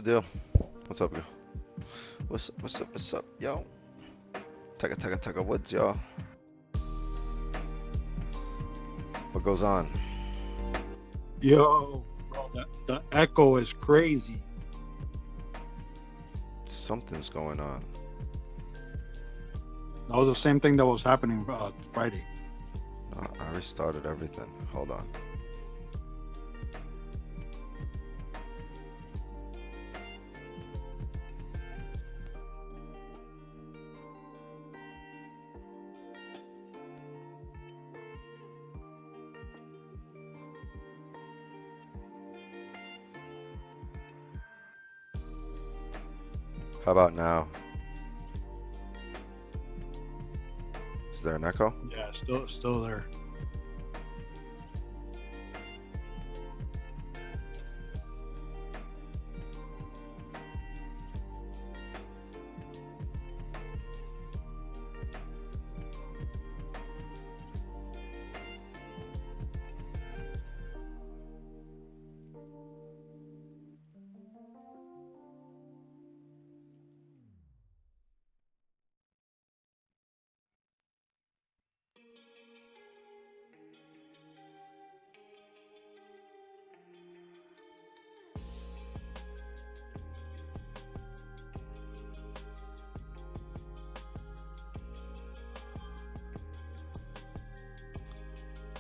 the deal? What's up, yo? What's up, yo? Taka woods, y'all. What goes on? Yo, bro, the echo is crazy. Something's going on. That was the same thing that was happening Friday. I restarted everything. Hold on. How about now? Is there an echo? Yeah, still there.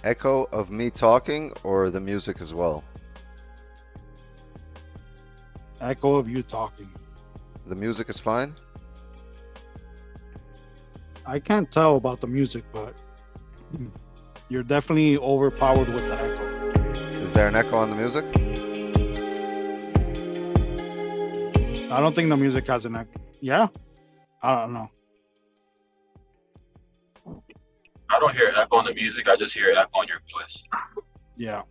Echo of me talking or the music as well? Echo of you talking. The music is fine? I can't tell about the music, but you're definitely overpowered with the echo. Is there an echo on the music? I don't think the music has an echo. Yeah? I don't know. I don't hear echo on the music. I just hear echo on your voice. Yeah.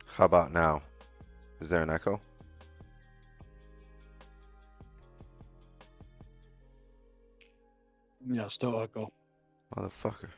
How about now? Is there an echo? Yeah, still echo. Motherfucker.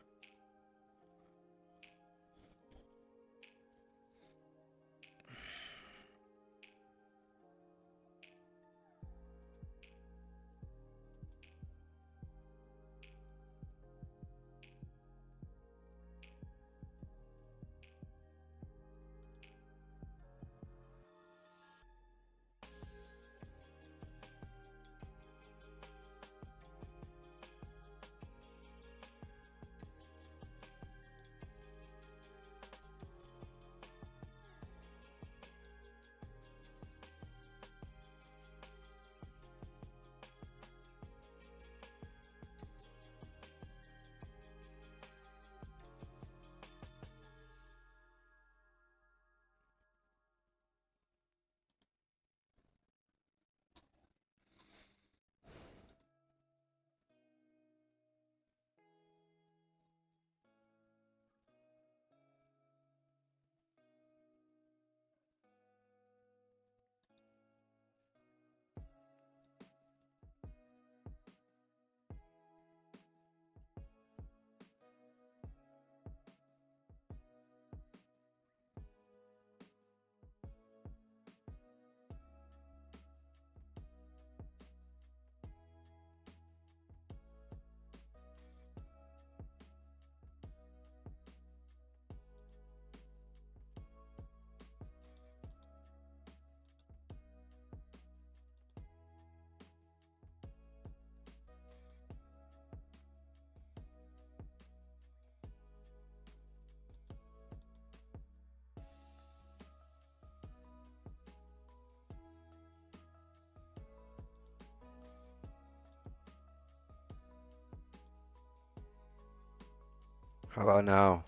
How about now?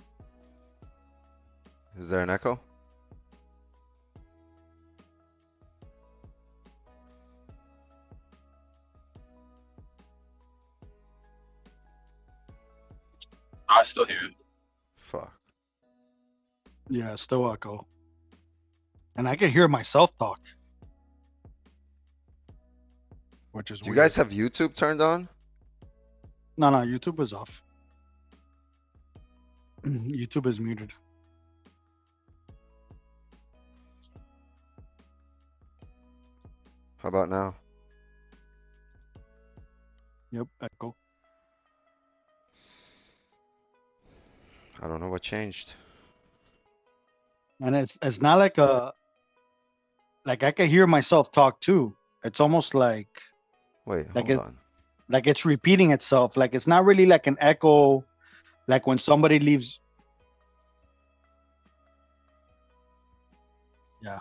Is there an echo? I still hear it. Fuck. Yeah, still echo. And I can hear myself talk, which is Do you weird. guys have YouTube turned on? No, YouTube is off. YouTube is muted. How about now? Yep, echo. I don't know what changed. And it's not like I can hear myself talk too. It's almost like Wait, Like hold it- on. like it's repeating itself. Like it's not really like an echo, like when somebody leaves. Yeah.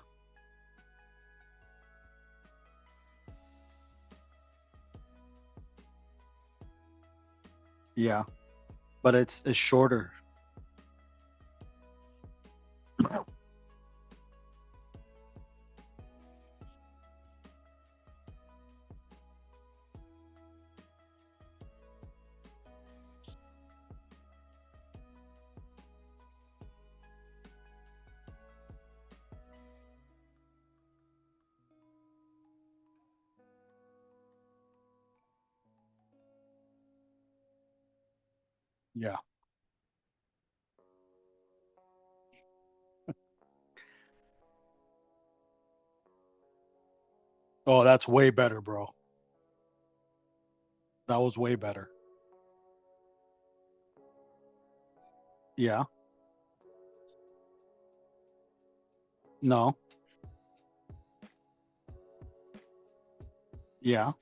Yeah. But it's shorter. Yeah. Oh, that's way better, bro. That was way better. Yeah. No. Yeah.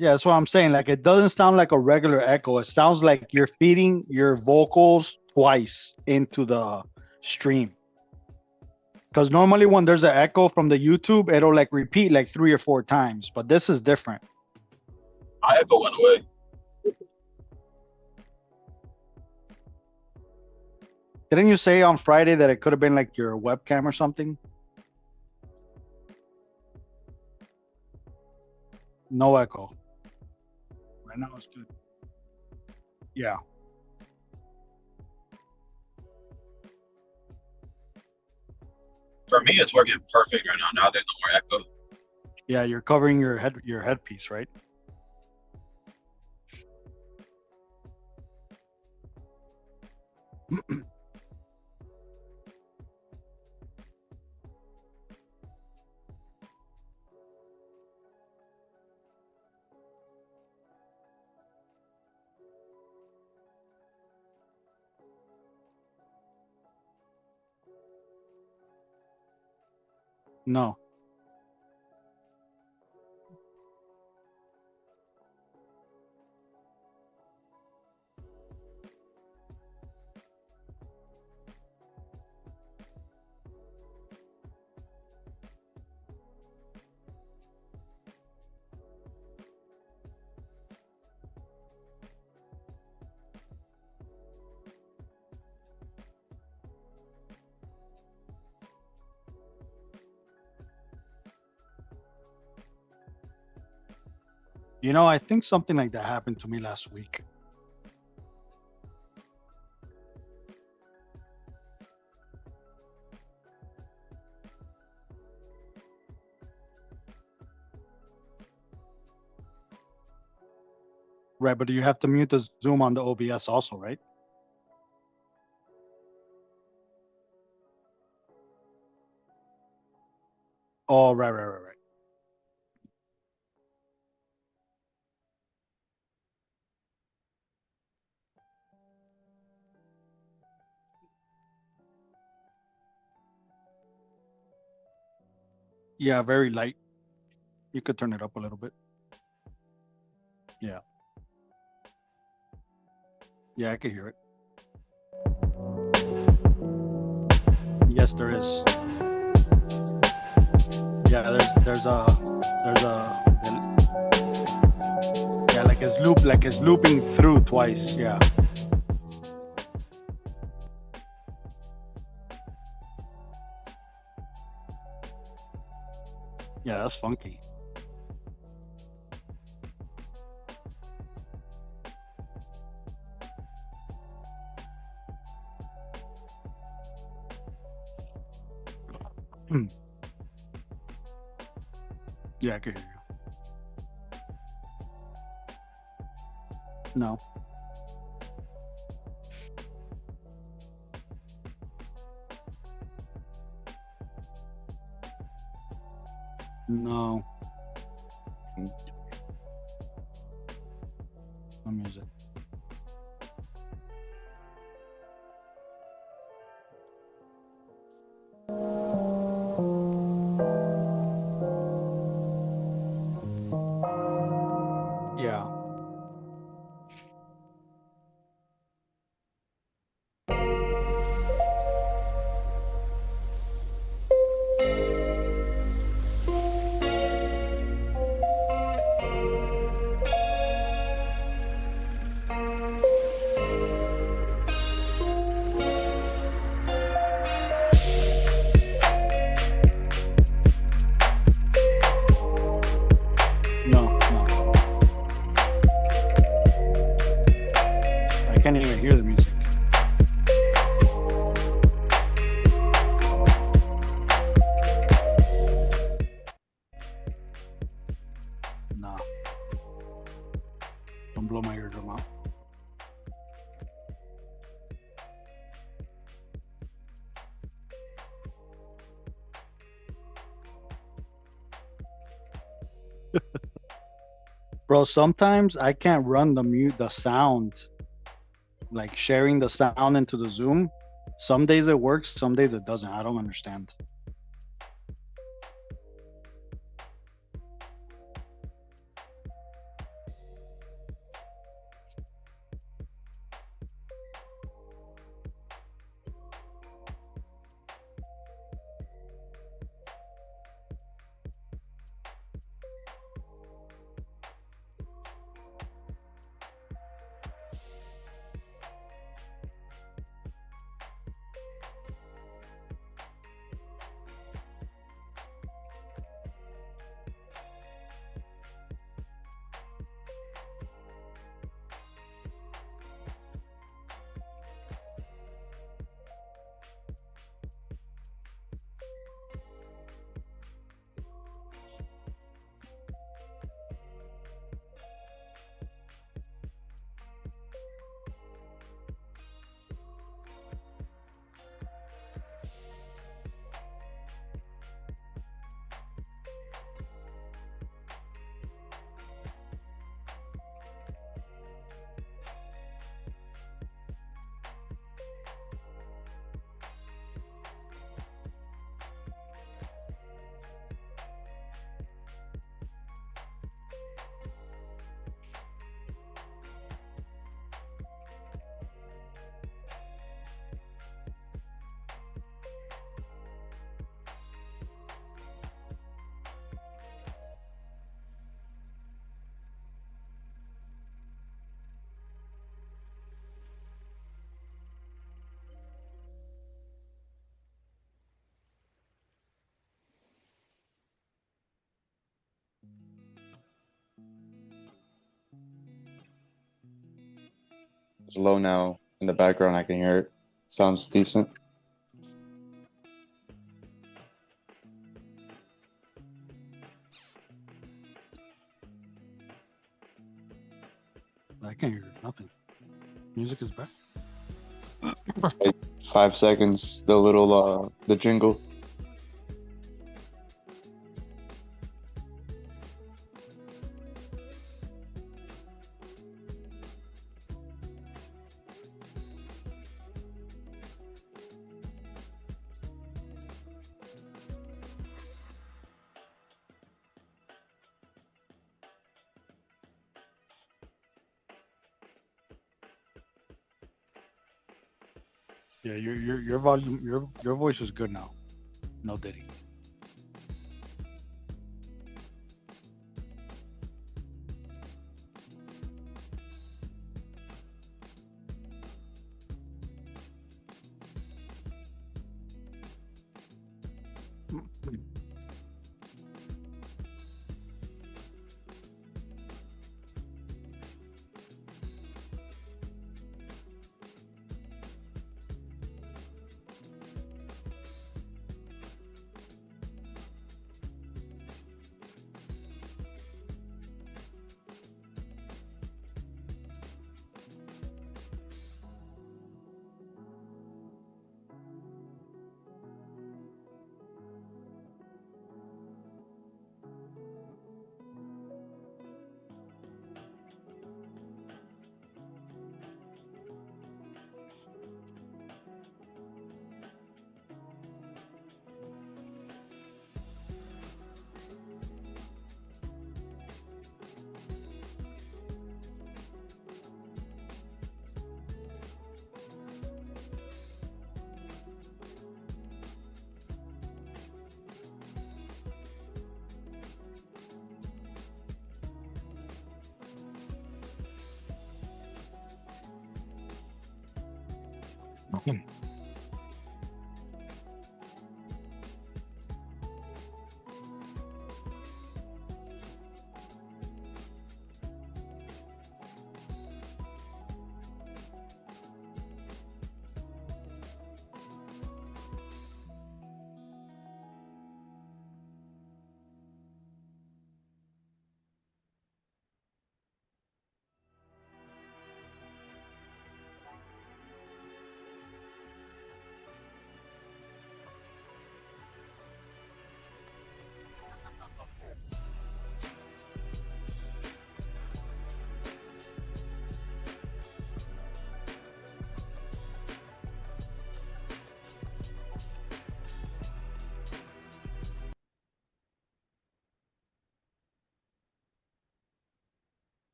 Yeah, that's what I'm saying. Like it doesn't sound like a regular echo. It sounds like you're feeding your vocals twice into the stream. Because normally when there's an echo from the YouTube, it'll like repeat like 3 or 4 times. But this is different. My echo went away. Didn't you say on Friday that it could have been like your webcam or something? No echo. Right now it's good. Yeah. For me, it's working perfect right now. Now there's no more echo. Yeah, you're covering your headpiece, right? No. You know, I think something like that happened to me last week. Right, but you have to mute the Zoom on the OBS also, right? Oh, right. Yeah, very light. You could turn it up a little bit. Yeah. Yeah, I can hear it. Yes, there is. Yeah, there's a yeah, like it's looping through twice. Yeah. Yeah, that's funky. Yeah, I can hear you. No. No. No music. Yeah. No, no. I can't even hear the music. No. Don't blow my eardrum out. Bro, sometimes I can't run the sound, like sharing the sound into the Zoom. Some days it works, some days it doesn't. I don't understand. It's low now in the background. I can hear it. Sounds decent. I can't hear nothing. Music is back. Like 5 seconds. The little the jingle. Yeah, your volume, your voice is good now. No Diddy.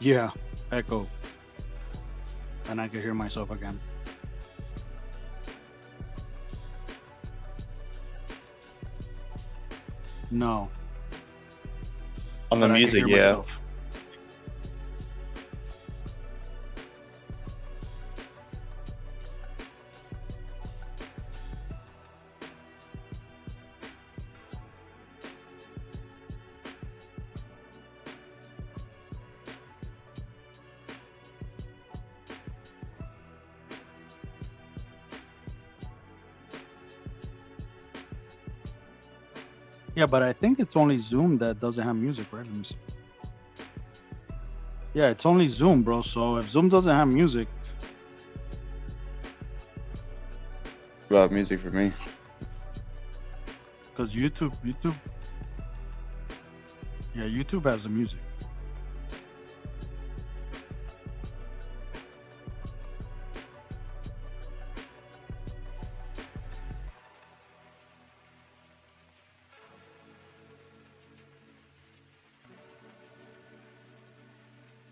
Yeah, echo. And I can hear myself again. No. On the but I can music, hear yeah. myself. Yeah, but I think it's only Zoom that doesn't have music, right? Let me see. Yeah, it's only Zoom, bro. So if Zoom doesn't have music, About music for me. because YouTube, yeah, YouTube has the music.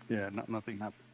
Yeah, nothing happened.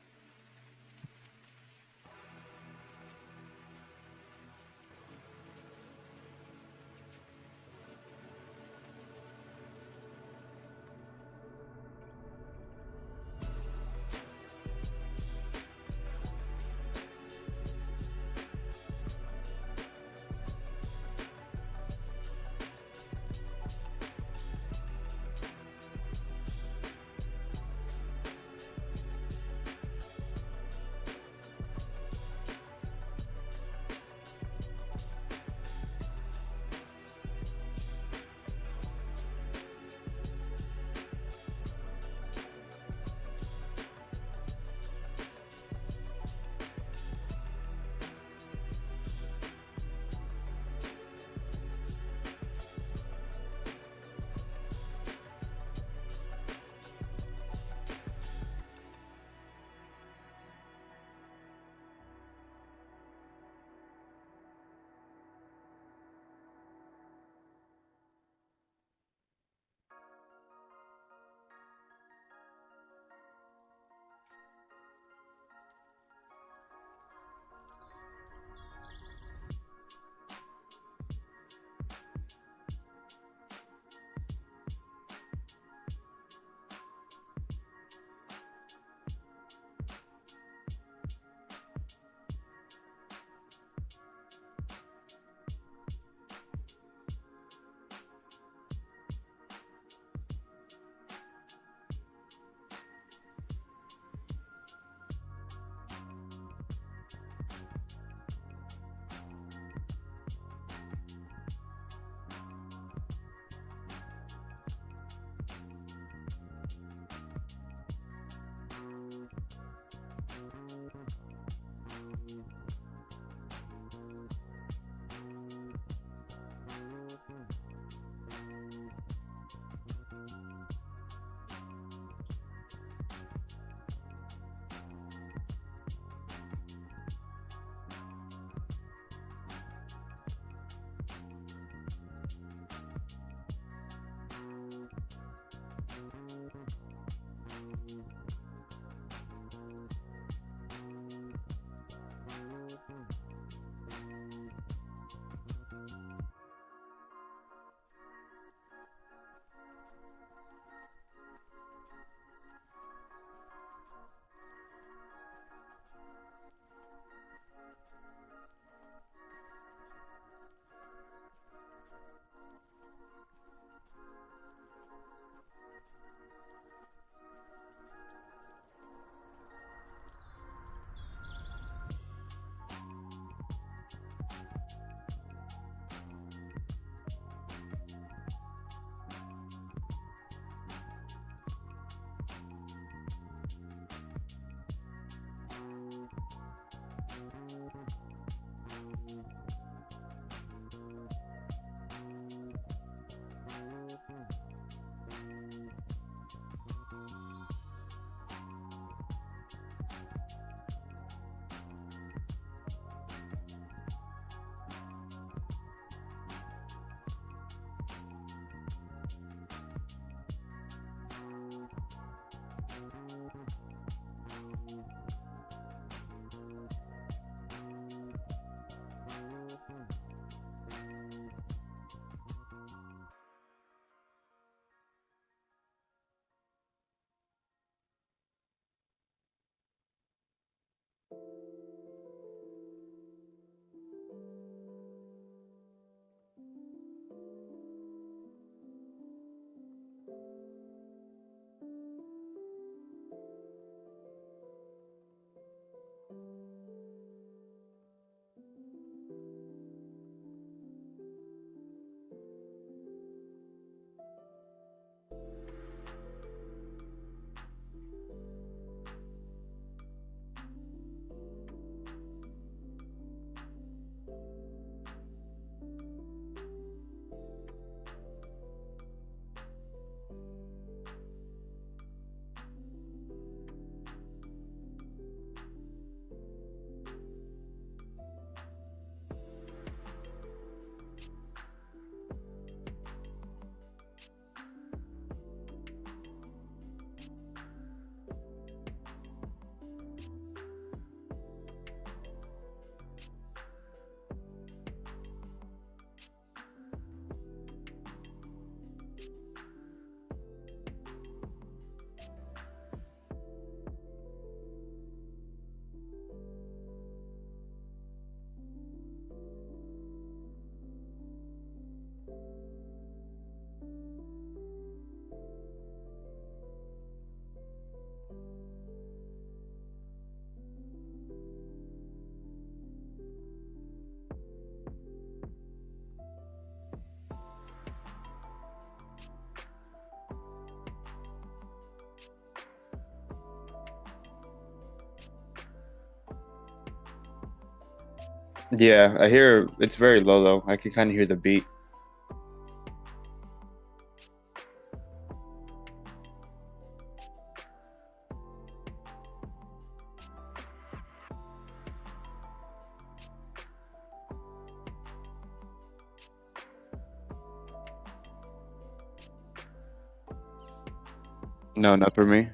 Yeah, I hear it's very low though. I can kind of hear the beat. No, not for me.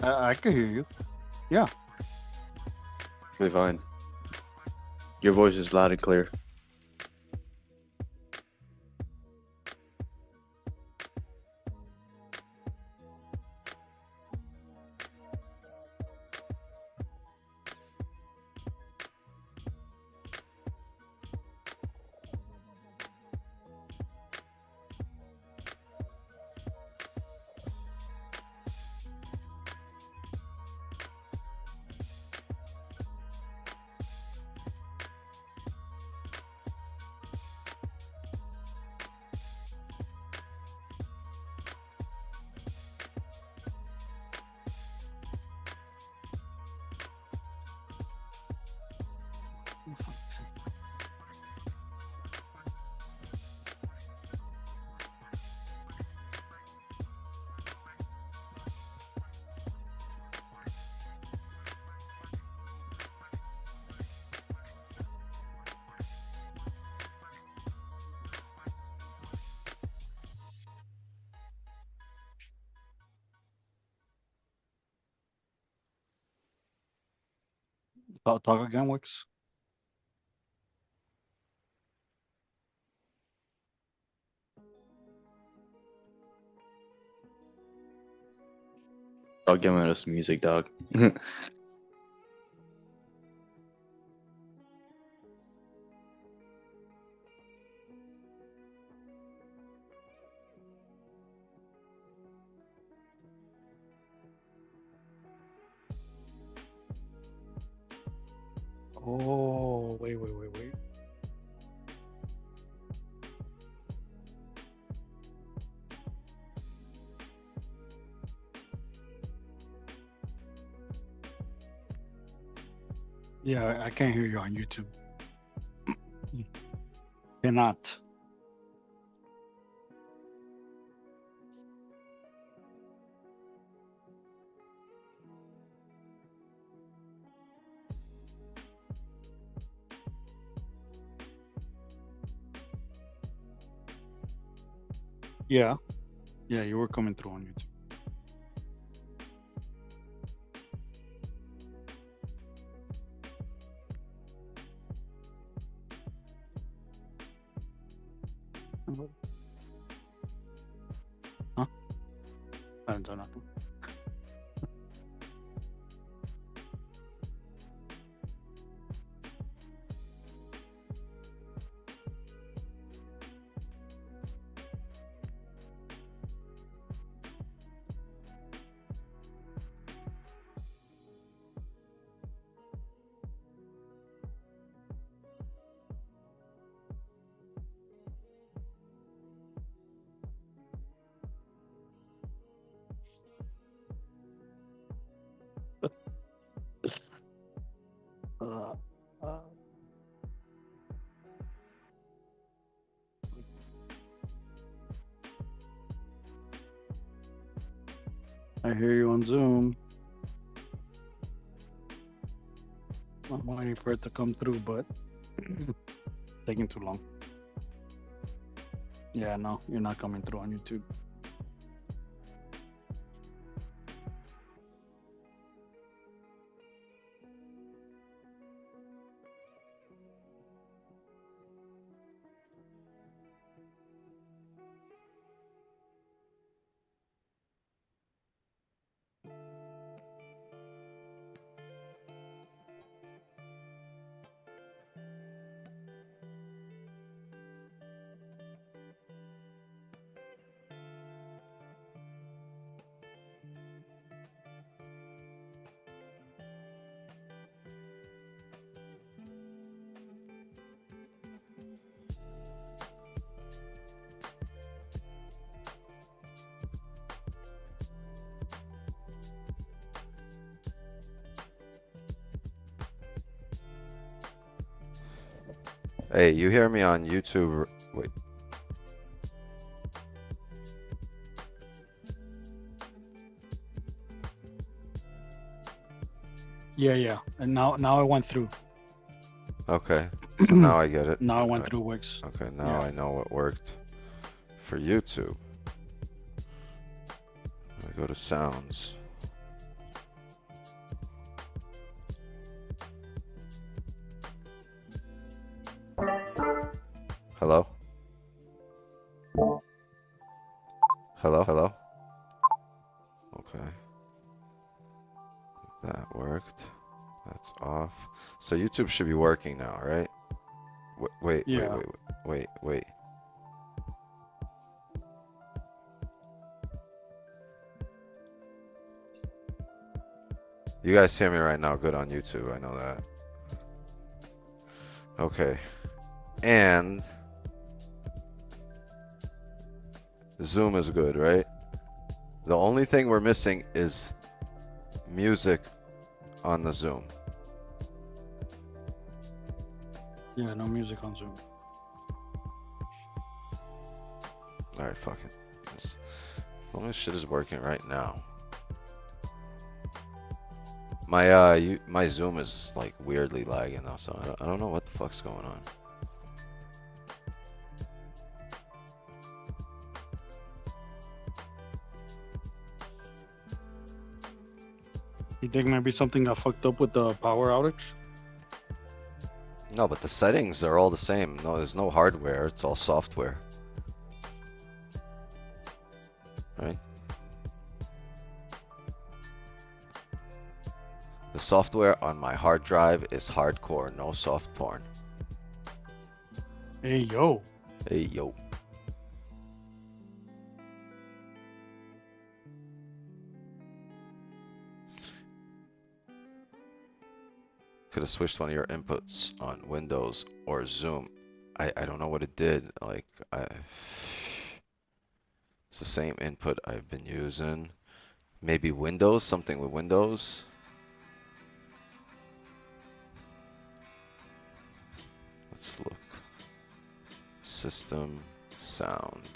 I can hear you. Really fine. Your voice is loud and clear. Talk again, Wix. I'll give us music, dog. Oh, wait. Yeah, I can't hear you on YouTube. Cannot. Yeah, you were coming through on YouTube. Huh? I haven't done nothing. uh, I hear you on Zoom. I'm waiting for it to come through, but taking too long. Yeah, no, you're not coming through on YouTube. Hey, you hear me on YouTube? Wait. Yeah. And now it went through. Okay. So now I get it. Now it went Okay. through Wix. Okay, now Yeah. I know what worked for YouTube. I go to sounds. Hello? Hello? Okay. That worked. That's off. So YouTube should be working now, right? Wait. You guys hear me right now good on YouTube, I know that. Okay. And Zoom is good, right? The only thing we're missing is music on the Zoom. Yeah, no music on Zoom. Alright, fuck it. As long as shit is working right now. My Zoom is like weirdly lagging though, so I don't know what the fuck's going on. You think maybe something got fucked up with the power outage? No, but the settings are all the same. No, there's no hardware. It's all software. Right? The software on my hard drive is hardcore, no soft porn. Hey, yo. Hey, yo. Could have switched one of your inputs on Windows or Zoom. I don't know what it did. Like, it's the same input I've been using. Maybe Windows, something with Windows. Let's look. System, sound.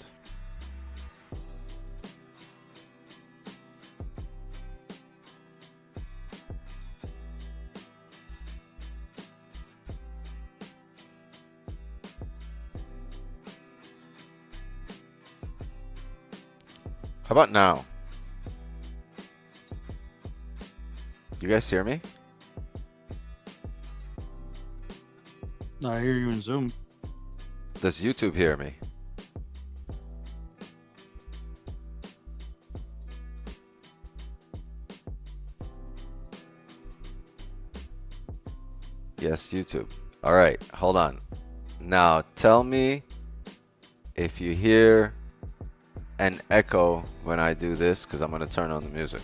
How about now? You guys hear me? No, I hear you in Zoom. Does YouTube hear me? Yes, YouTube. All right, hold on. Now tell me if you hear an echo when I do this, because I'm going to turn on the music.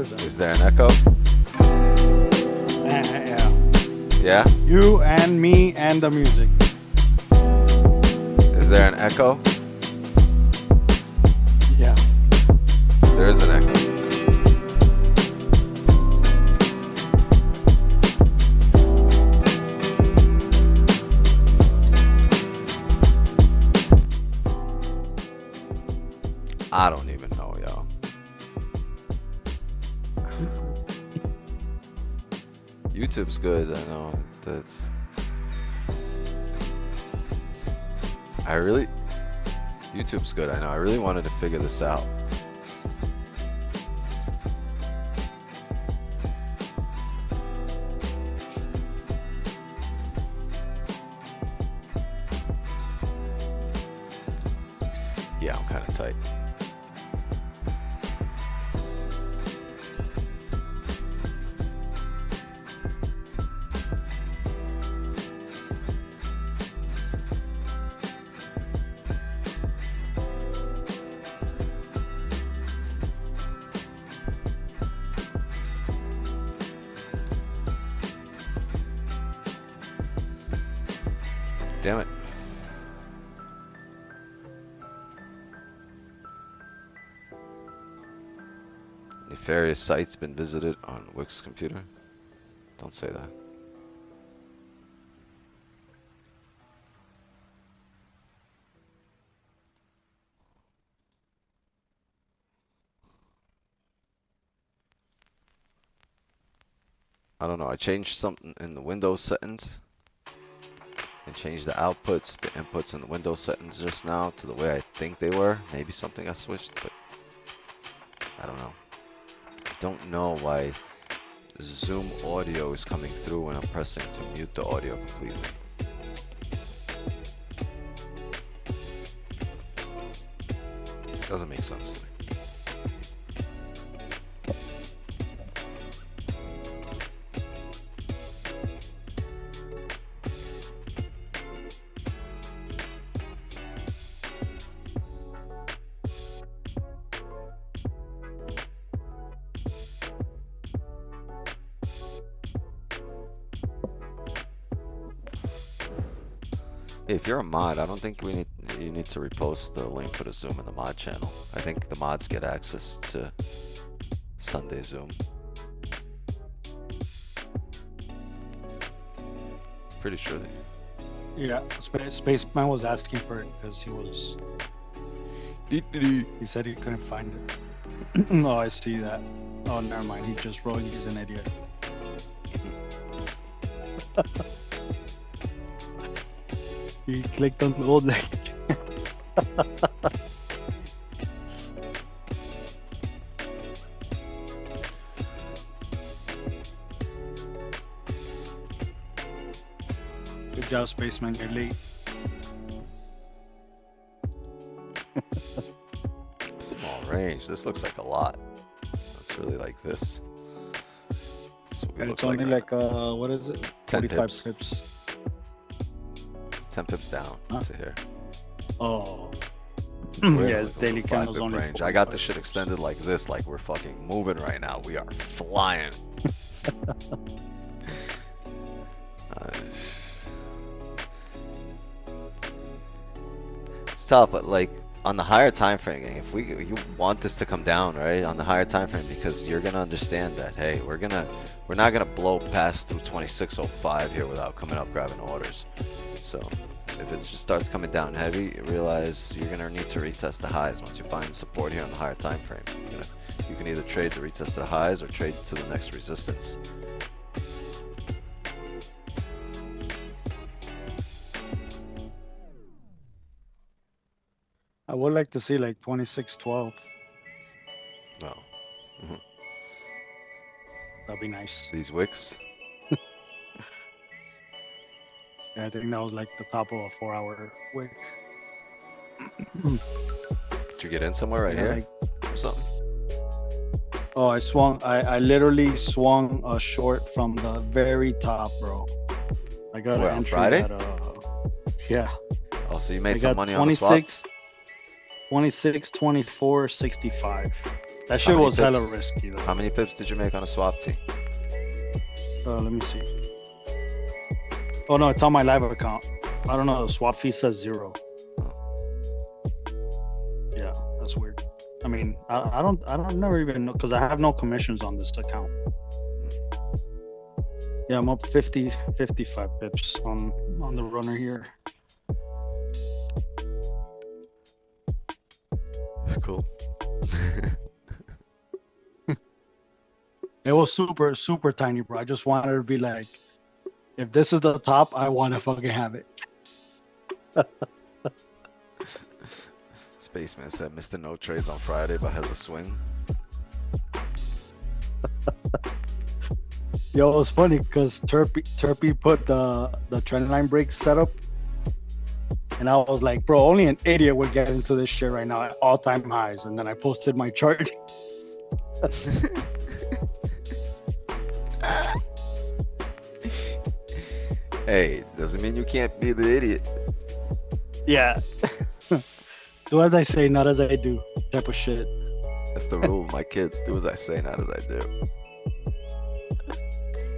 is that? Is there an echo? Yeah. Yeah? You and me and the music. Is there an echo? Yeah. There is an echo. I don't even know, yo. YouTube's good, I know. That's. YouTube's good, I know. I really wanted to figure this out. Yeah, I'm kind of tight. Damn it. Nefarious sites been visited on Wix computer? Don't say that. I don't know. I changed something in the Windows settings and changed the outputs, the inputs in the Windows settings just now to the way I think they were. Maybe something I switched, but I don't know. I don't know why Zoom audio is coming through when I'm pressing to mute the audio completely. Doesn't make sense to me. If you're a mod, I don't think you need to repost the link for the Zoom in the mod channel. I think the mods get access to Sunday Zoom. Pretty sure they do. Yeah. Spaceman was asking for it because he said he couldn't find it. No, I see that. Oh, never mind. He just wrote he's an idiot. He clicked on the old link. Good job, Spaceman. You're late. Small range. This looks like a lot. It's really like this. And it's only like what is it? 10 45 pips. It's 10 pips down to here. Oh. We're Yeah, in it's like a daily little candles 5 pip only. range. I got the shit extended like this, like we're fucking moving right now. We are flying. It's tough, but like on the higher time frame, if you want this to come down, right, on the higher time frame, because you're gonna understand that, hey, we're not gonna blow past through 2605 here without coming up grabbing orders. So if it just starts coming down heavy, realize you're gonna need to retest the highs once you find support here on the higher time frame. You can either trade the retest of the highs or trade to the next resistance. I would like to see like 2612. Well, That'd be nice. these wicks. Yeah, I think that was like the top of a 4-hour wick. Did you get in somewhere right Yeah, here like- or something? Oh, I literally swung a short from the very top, bro. I got Where, an on entry Friday? at, yeah. Oh, so you I made some got money on the swap? 26, 24, 65. That How shit many was hella pips? risky though. How many pips did you make on a swap fee? Let me see. Oh no, it's on my live account. I don't know. The swap fee says 0. Yeah, that's weird. I mean, I don't never even know because I have no commissions on this account. Yeah, I'm up 55 pips on the runner here. It's cool. It was super tiny, bro. I just wanted to be like, if this is the top, I want to fucking have it. Spaceman said Mr. No trades on Friday but has a swing. Yo, it was funny because Turpy put the trend line break setup, and I was like, bro, only an idiot would get into this shit right now at all-time highs. And then I posted my chart. Hey, doesn't mean you can't be the idiot. Yeah. Do as I say, not as I do, type of shit. That's the rule. My kids do as I say, not as I do.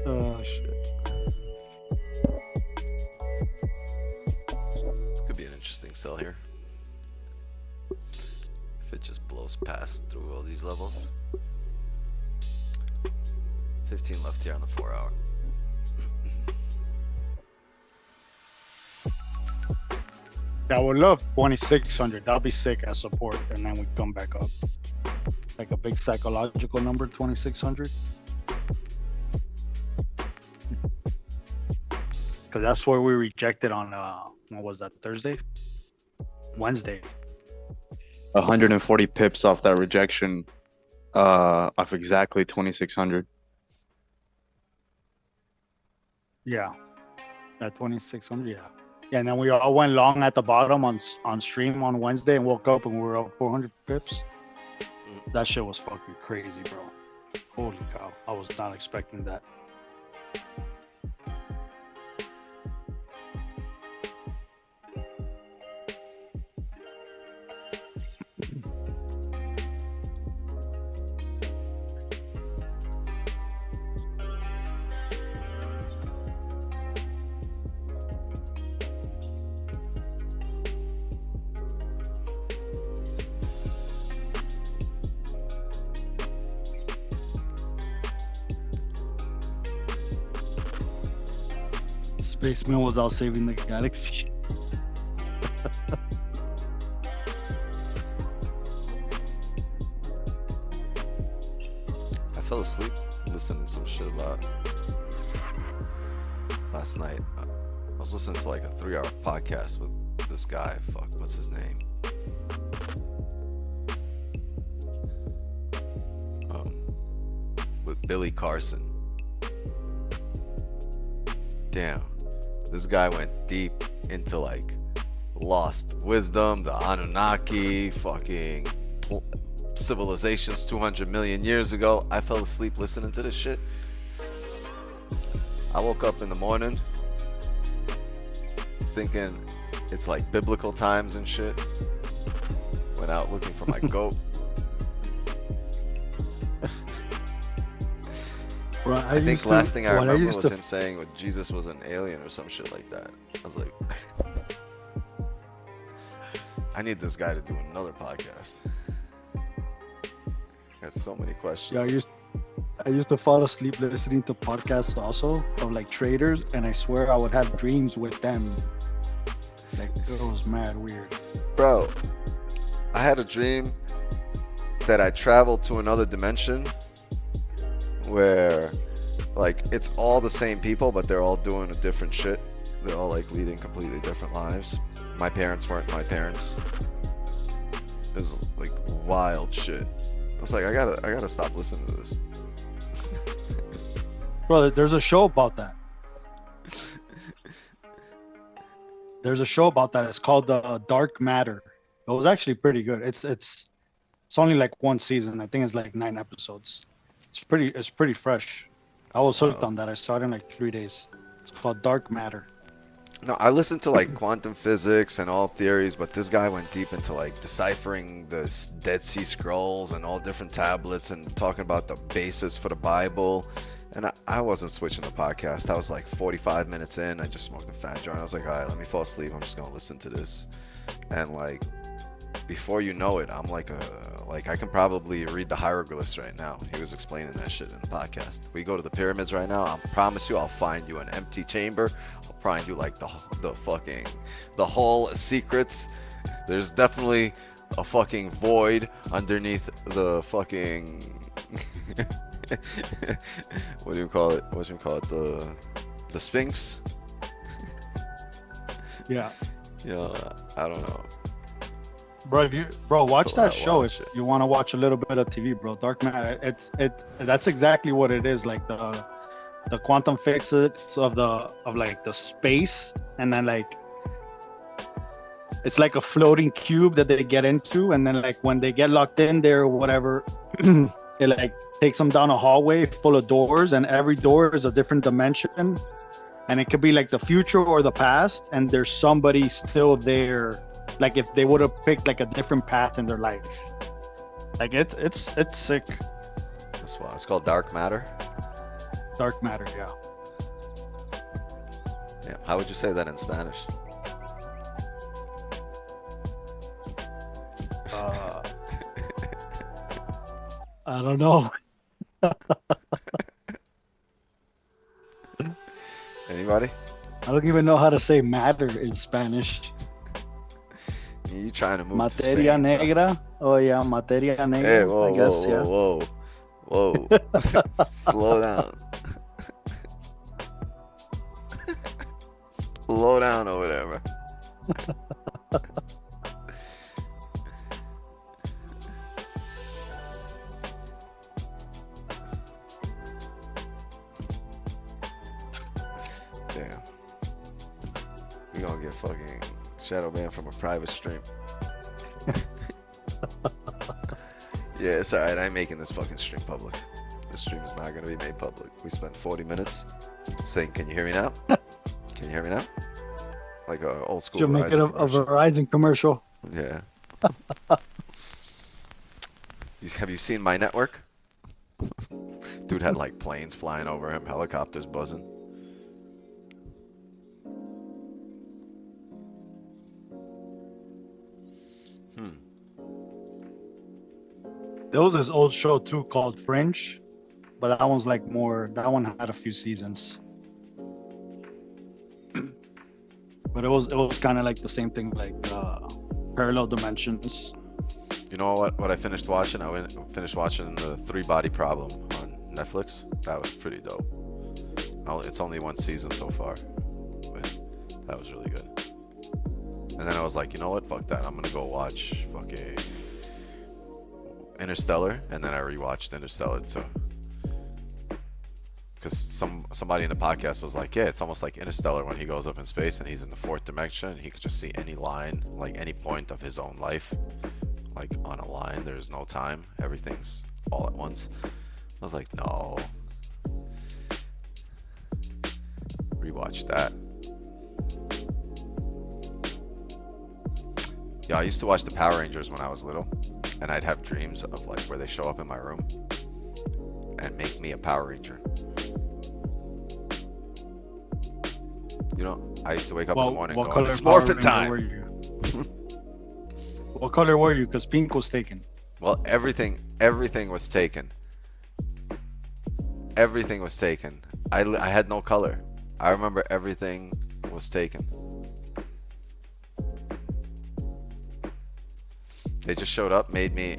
Oh shit. This could be an interesting sell here. If it just blows past through all these levels. 15 left here on the 4 hour. I would love 2600. That'll be sick as support, and then we come back up. Like a big psychological number, 2600. Because that's where we rejected on, what was that, Thursday? Wednesday. 140 pips off that rejection, of exactly 2600. Yeah. At 2600, yeah. Yeah, and then we all went long at the bottom on stream on Wednesday and woke up and we were up 400 pips. That shit was fucking crazy, bro. Holy cow. I was not expecting that. Spaceman was out saving the galaxy. I fell asleep listening to some shit about last night. I was listening to like a 3-hour podcast with this guy. Fuck, what's his name? With Billy Carson. Damn, this guy went deep into like lost wisdom, the Anunnaki, fucking civilizations 200 million years ago. I fell asleep listening to this shit. I woke up in the morning thinking it's like biblical times and shit. Went out looking for my goat. Bro, I think last thing I remember was him saying Jesus was an alien or some shit like that. I was like, I need this guy to do another podcast. Got so many questions. Yeah, I used to fall asleep listening to podcasts also of like traders, and I swear I would have dreams with them. Like it was mad weird. Bro, I had a dream that I traveled to another dimension where like it's all the same people, but they're all doing a different shit. They're all like leading completely different lives. My parents weren't my parents. It was like wild shit. I was like, I gotta stop listening to this. Bro, there's a show about that. There's a show about that. It's called Dark Matter. It was actually pretty good. It's only like one season. I think it's like 9 episodes. It's pretty fresh. I was hooked on that. I saw it in like 3 days. It's called Dark Matter. No, I listened to like quantum physics and all theories, but this guy went deep into like deciphering the Dead Sea Scrolls and all different tablets and talking about the basis for the Bible. And I wasn't switching the podcast. I was like 45 minutes in. I just smoked a fat joint. I was like, all right, let me fall asleep. I'm just gonna listen to this. And like, before you know it, I'm like I can probably read the hieroglyphs right now. He was explaining that shit in the podcast. We go to the pyramids right now. I promise you, I'll find you an empty chamber. I'll find you like the hall of secrets. There's definitely a fucking void underneath the fucking what do you call it? The Sphinx. Yeah. Yeah, I don't know. Bro, watch So that I show watch if it. you want to watch a little bit of TV, bro. Dark matter. That's exactly what it is. Like the quantum physics of like the space, and then like it's like a floating cube that they get into, and then like when they get locked in there or whatever, it like takes them down a hallway full of doors, and every door is a different dimension, and it could be like the future or the past, and there's somebody still there. Like if they would have picked like a different path in their life. Like it's sick. That's why it's called dark matter. Dark matter, yeah. Yeah. How would you say that in Spanish? I don't know. Anybody? I don't even know how to say matter in Spanish. You trying to move Materia to Spain, bro. negra. Oh yeah, materia negra. Hey, whoa, I guess, whoa, yeah. whoa, whoa, whoa. Slow down. Slow down over there, bro. Damn. We gonna get fucking shadow banned from a private stream. Yeah, it's alright. I'm making this fucking stream public. This stream is not gonna be made public. We spent 40 minutes saying, "Can you hear me now? Can you hear me now?" Like a old school Should make it Verizon a commercial. Verizon commercial. Yeah. Have you seen my network? Dude had like planes flying over him, helicopters buzzing. There was this old show too called Fringe, but that one's like more. That one had a few seasons, but it was kind of like the same thing, like parallel dimensions. You know what I finished watching? Finished watching the Three Body Problem on Netflix. That was pretty dope. It's only one season so far, but that was really good. And then I was like, you know what? Fuck that. I'm gonna go watch fucking Interstellar, and then I rewatched Interstellar too. Because somebody in the podcast was like, yeah, it's almost like Interstellar when he goes up in space and he's in the fourth dimension and he could just see any line, like any point of his own life, like on a line. There's no time. Everything's all at once. I was like, no. Rewatch that. Yeah, I used to watch the Power Rangers when I was little, and I'd have dreams of like where they show up in my room and make me a Power Ranger. You know, I used to wake up in the morning what going, color it's Power morphin' Ranger time. were you? What color were you? Because pink was taken. Well, everything was taken. Everything was taken. I had no color. I remember everything was taken. They just showed up, made me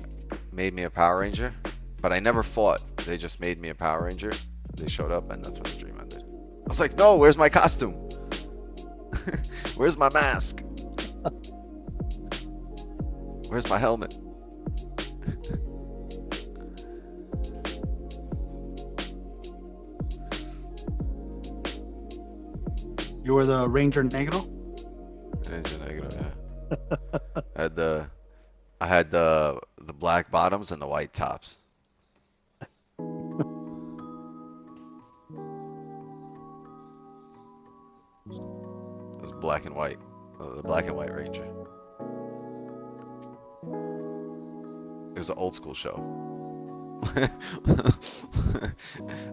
a Power Ranger, but I never fought. They just made me a Power Ranger. They showed up, and that's when the dream ended. I was like, no, where's my costume? Where's my mask? Where's my helmet? You were the Ranger Negro. Ninja Negro, yeah. I had the black bottoms and the white tops. Those black and white, the black and white Ranger. It was an old school show.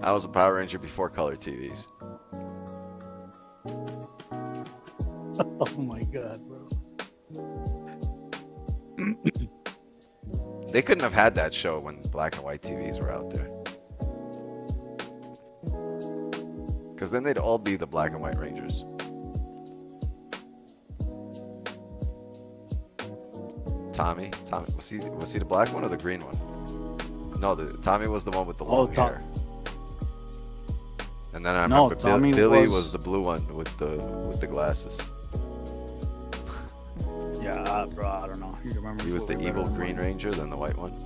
I was a Power Ranger before color TVs. Oh my god, bro. They couldn't have had that show when black and white TVs were out there. Because then they'd all be the black and white Rangers. Tommy, was he the black one or the green one? No, Tommy was the one with the long hair. And then I remember Billy was the blue one with the glasses. Yeah, bro, I don't know. You remember? He was the evil Green Ranger, then the white one.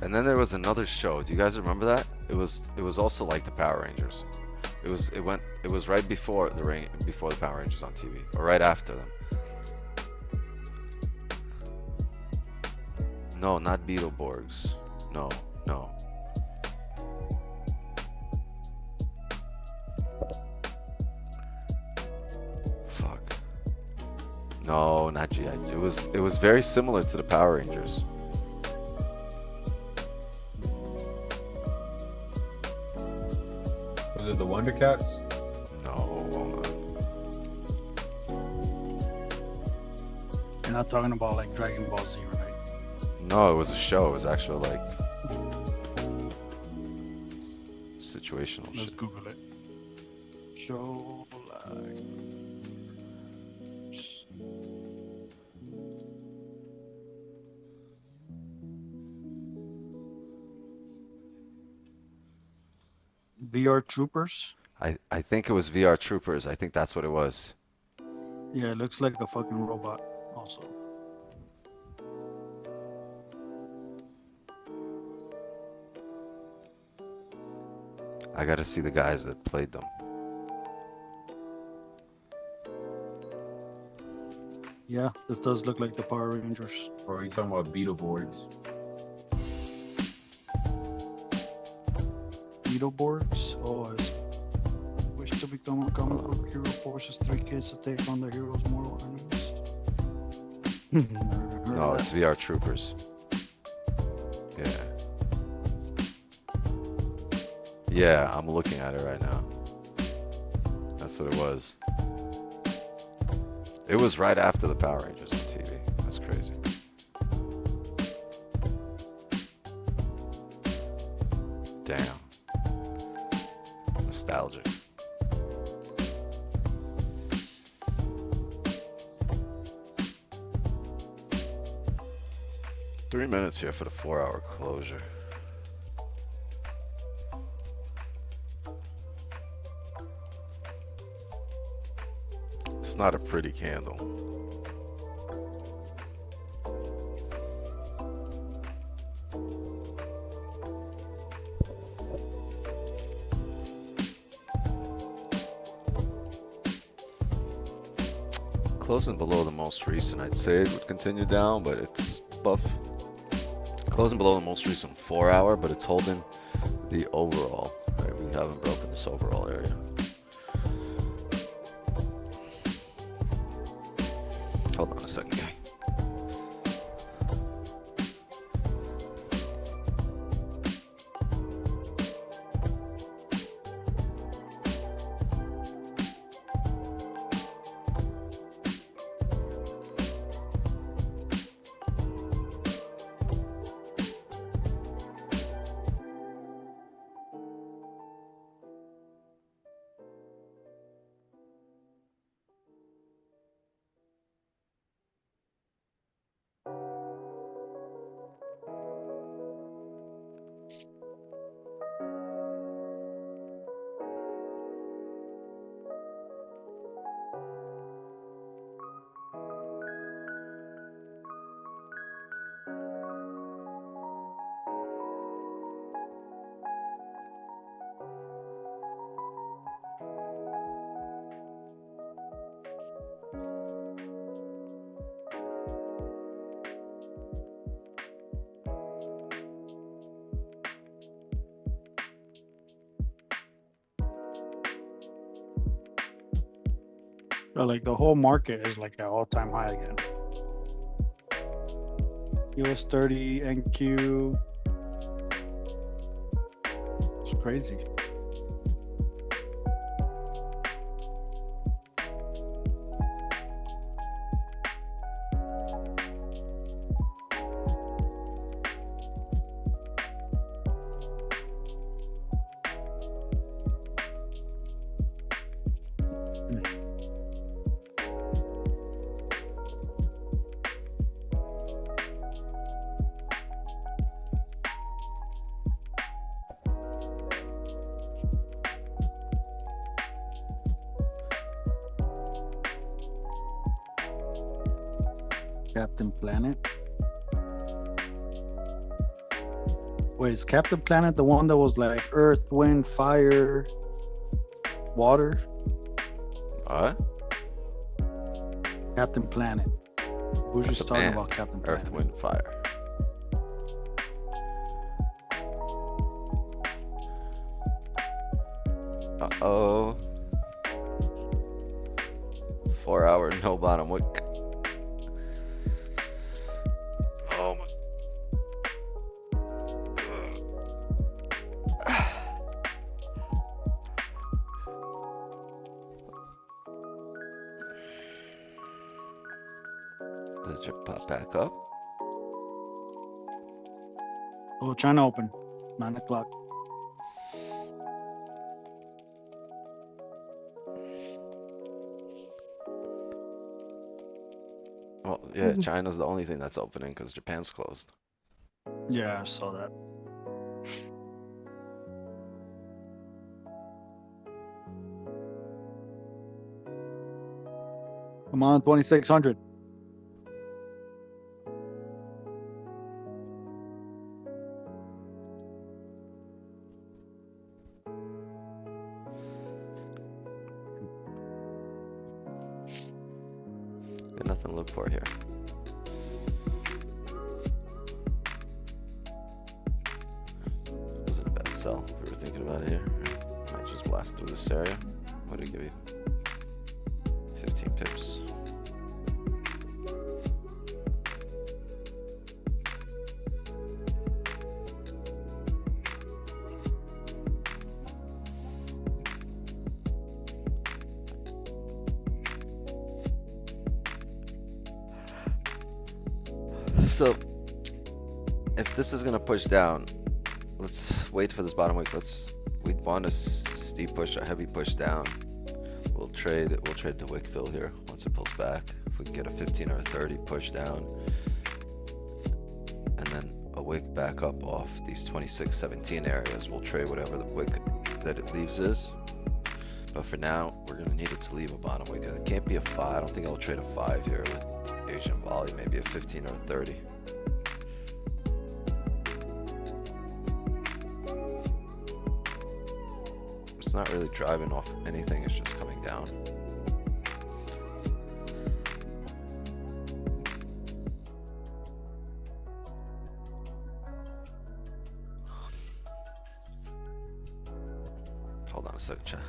And then there was another show. Do you guys remember that? It was also like the Power Rangers. It was right before the Power Rangers on TV, or right after them. No, not Beetleborgs. No. Fuck. No, not GI. It was very similar to the Power Rangers. Was it the Wonder Cats? No, hold on. You're not talking about like Dragon Ball Z, right? No, it was a show. It was actually like situational Let's shit. Google it. Show like. VR Troopers? I think it was VR Troopers. I think that's what it was. Yeah, it looks like a fucking robot also. I gotta see the guys that played them. Yeah, this does look like the Power Rangers. Or are you talking about Beetleborgs? Beetleborgs? Oh, I wish to become a comic book hero forces three kids to take on the hero's mortal enemies. No, it's VR Troopers. Yeah. Yeah, I'm looking at it right now. That's what it was. It was right after the Power Rangers on TV. That's crazy. Damn. Nostalgic. Three minutes here for the 4-hour closure. It's not a pretty candle. Closing below the most recent, I'd say it would continue down, but it's buff. Closing below the most recent 4-hour, but it's holding the overall. Right, we haven't broken this overall area. Hold on a second, guy. But like the whole market is like at all-time high again. US 30 NQ. It's crazy. Captain Planet. Wait, is Captain Planet the one that was like Earth, Wind, Fire, Water? Alright. Captain Planet. We were That's just a talking band. about Captain Planet. Earth, Wind, Fire. Uh-oh. 4 hour no bottom wick. Oh my. Did you pop back up? Oh, China Open, 9 o'clock. Well, yeah, China's the only thing that's opening because Japan's closed. Yeah, I saw that. Come on, 2600. Got nothing to look for here. Wasn't a bad sell if we were thinking about it here. Might just blast through this area. What did it give you? 15 pips. So, if this is gonna push down, let's wait for this bottom wick. We'd want a steep push, a heavy push down. We'll trade the wick fill here once it pulls back. If we can get a 15 or a 30 push down, and then a wick back up off these 26-17 areas, we'll trade whatever the wick that it leaves is. But for now, we're gonna need it to leave a bottom wick. It can't be a 5. I don't think I'll trade a 5 here with Asian volley. Maybe a 15 or a 30. It's not really driving off anything, it's just coming down. Hold on a second, chat.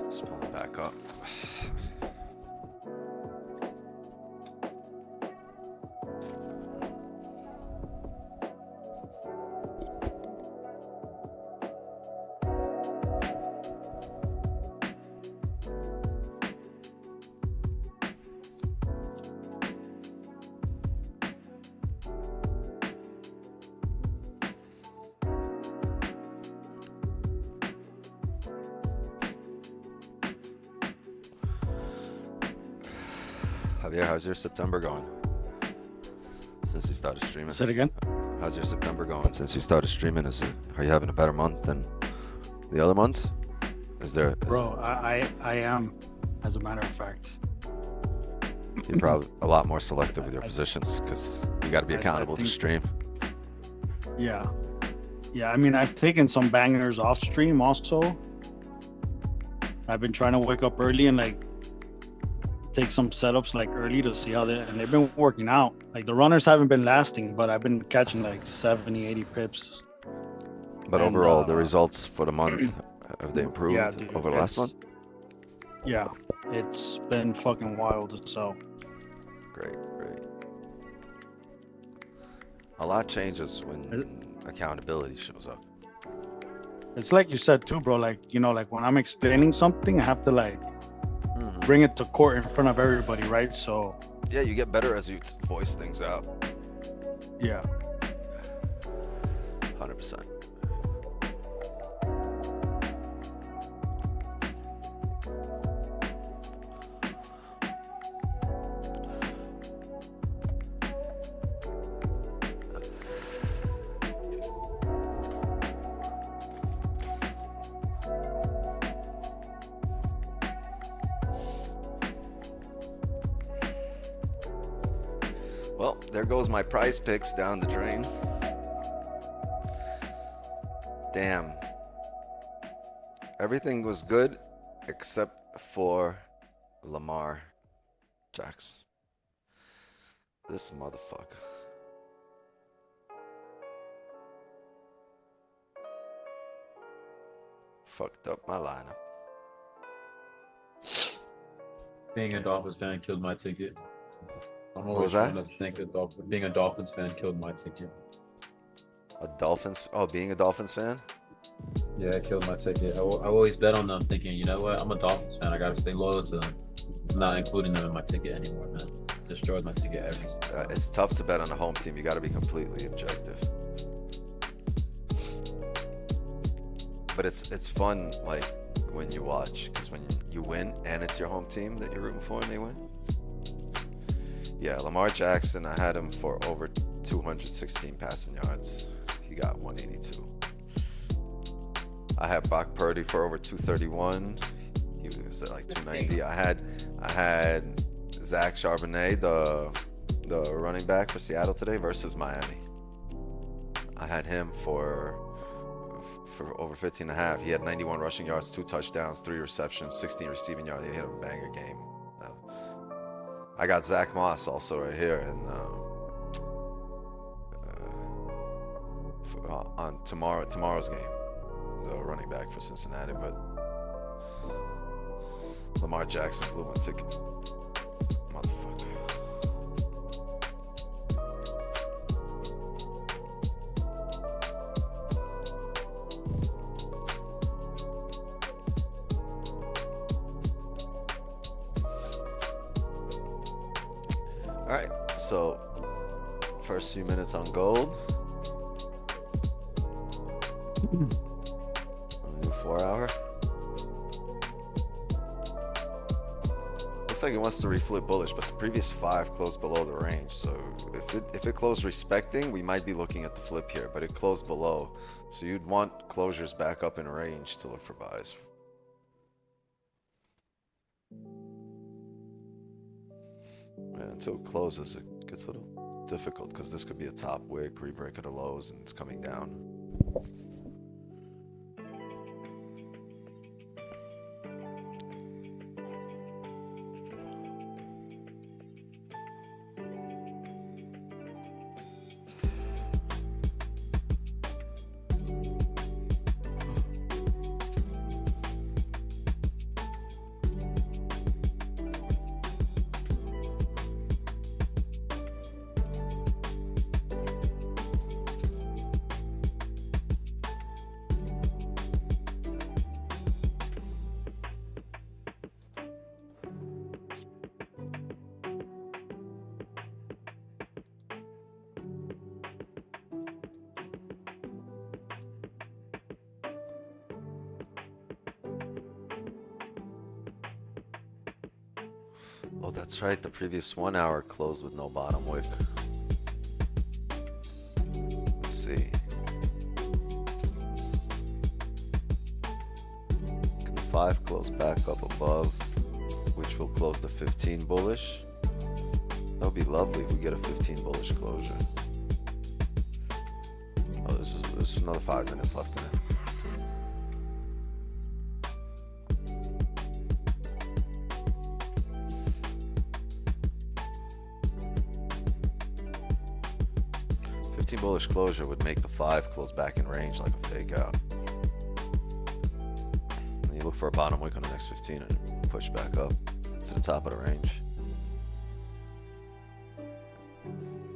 Just pulling back up. Javier, how's your September going? Since you started streaming. Say it again. How's your September going since you started streaming? Are you having a better month than the other months? Bro, I am, as a matter of fact. You're probably a lot more selective with your positions because you got to be accountable to think- stream. Yeah. Yeah, I mean, I've taken some bangers off stream also. I've been trying to wake up early and like take some setups like early to see how and they've been working out. Like the runners haven't been lasting, but I've been catching like 70, 80 pips. But And, overall, the results for the month, have they improved Yeah, dude, over the last month? Yeah, it's been fucking wild. So Great. A lot changes when accountability shows up. it's like you said too, bro. Like, you know, like when I'm explaining something, I have to like bring it to court in front of everybody, right? So Yeah, you get better as you voice things out. yeah. 100%. Well, there goes my prize picks down the drain. Damn. Everything was good except for Lamar Jackson. This motherfucker. Fucked up my lineup. Being a Dolphins fan killed my ticket. I'm What always was that? trying to think of being a Dolphins fan killed my ticket. Being a Dolphins fan? Yeah, it killed my ticket. I always bet on them thinking, you know what, I'm a Dolphins fan. I gotta stay loyal to them. I'm not including them in my ticket anymore, man. Destroyed my ticket every single time. It's tough to bet on a home team. You got to be completely objective. But it's fun, like, when you watch, because when you win and it's your home team that you're rooting for and they win. Yeah, Lamar Jackson, I had him for over 216 passing yards. He got 182. I had Brock Purdy for over 231. He was at like 290. I had Zach Charbonnet, the running back for Seattle today versus Miami. I had him for over 15 and a half. He had 91 rushing yards, 2 touchdowns, 3 receptions, 16 receiving yards. He had a banger game. I got Zach Moss also right here, and on tomorrow's game, the running back for Cincinnati. But Lamar Jackson blew my ticket, motherfucker. All right, so first few minutes on gold. On the new 4-hour. Looks like it wants to reflip bullish, but the previous 5 closed below the range. So if it closed respecting, we might be looking at the flip here, but it closed below. So you'd want closures back up in range to look for buys. And until it closes, it gets a little difficult because this could be a top wick, rebreak of the lows, and it's coming down. Oh, that's right. The previous 1 hour closed with no bottom wick. Let's see. Can the 5 close back up above, which will close the 15 bullish? That would be lovely if we get a 15 bullish closure. Oh, there's another 5 minutes left in it. Bullish closure would make the 5 close back in range like a fake out. And you look for a bottom wick on the next 15 and push back up to the top of the range.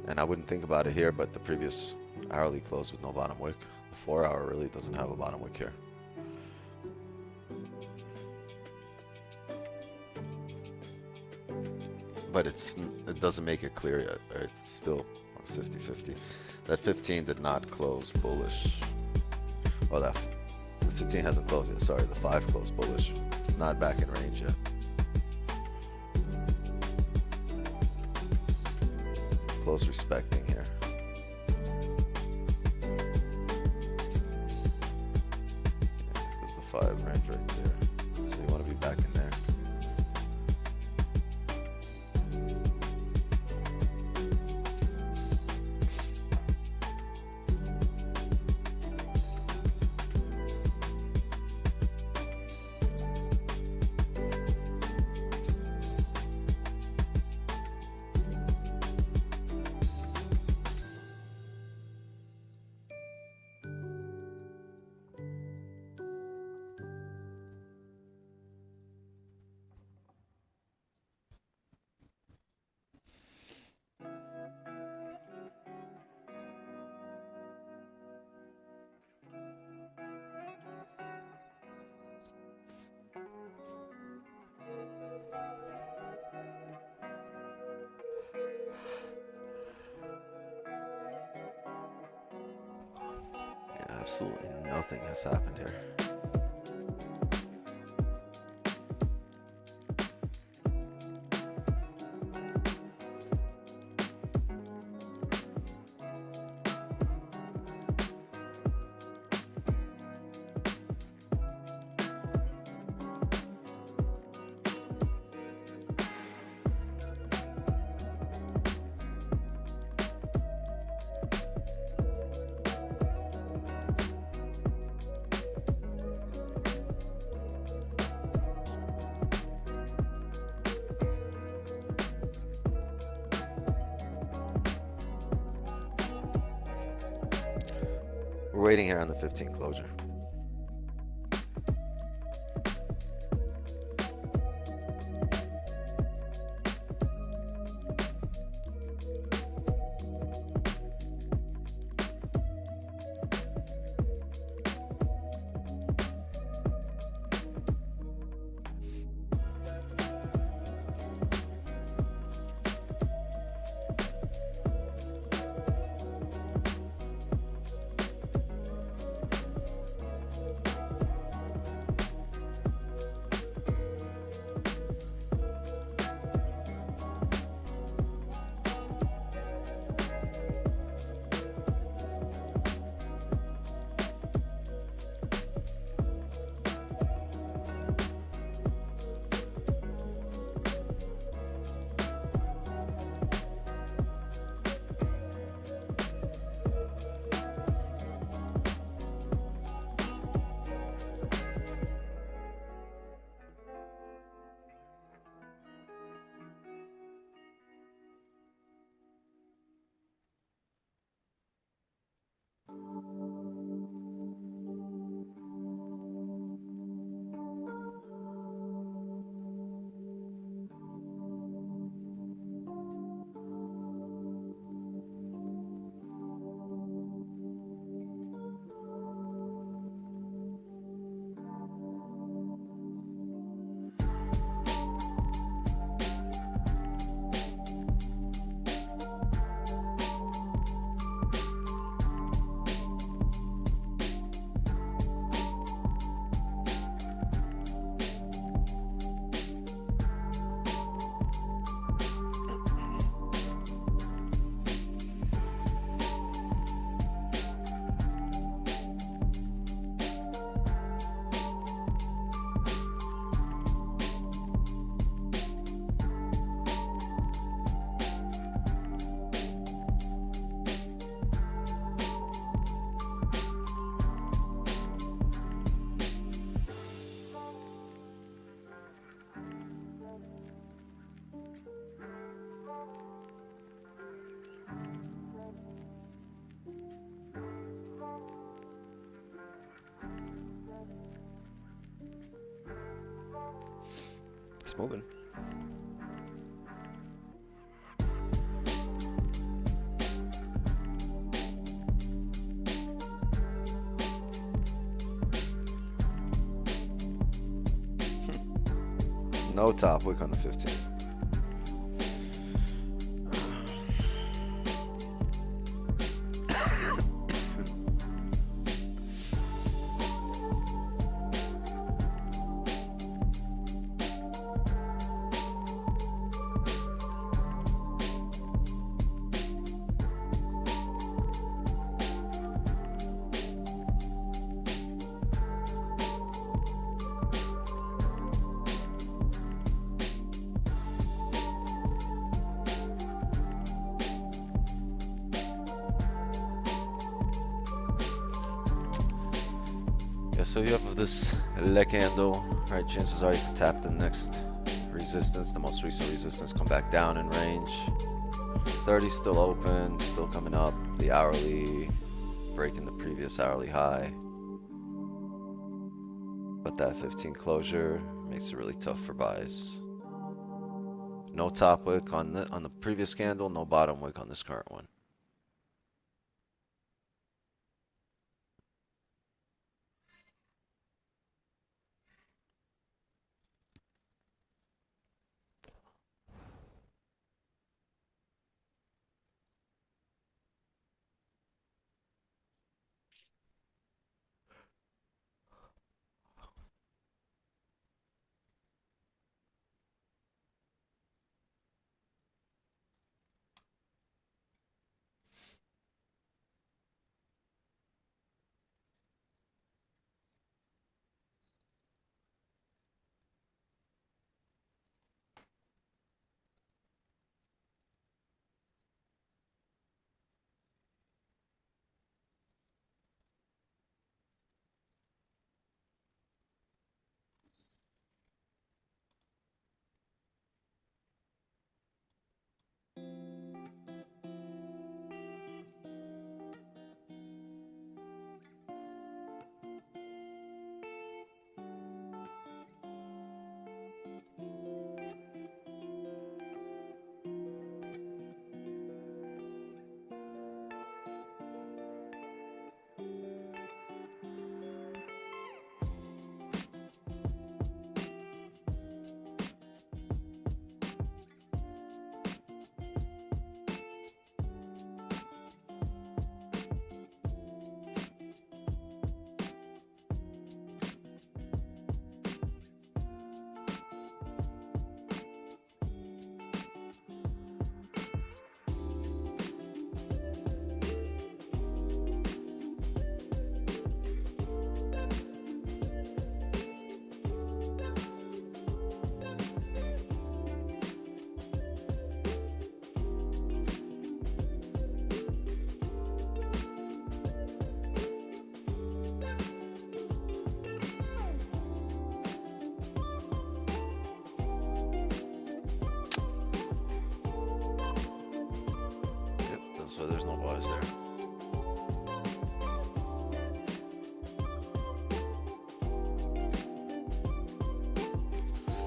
And I wouldn't think about it here, but the previous hourly close with no bottom wick. The 4 hour really doesn't have a bottom wick here. But it doesn't make it clear yet, right? It's still 50-50. That 15 did not close bullish. Oh, the 15 hasn't closed yet. Sorry, the 5 closed bullish. Not back in range yet. Close respecting here. There's the 5 range right there. So you want to be back in there. Absolutely nothing has happened here. We're waiting here on the 15 closure. It's moving. No top wick on the 15. Yeah, so you have this leg candle, right? Chances are you can tap the next resistance, the most recent resistance, come back down in range. 30 still open, still coming up. The hourly breaking the previous hourly high. But that 15 closure makes it really tough for buys. No top wick on the previous candle, no bottom wick on this current one. So there's no buys there.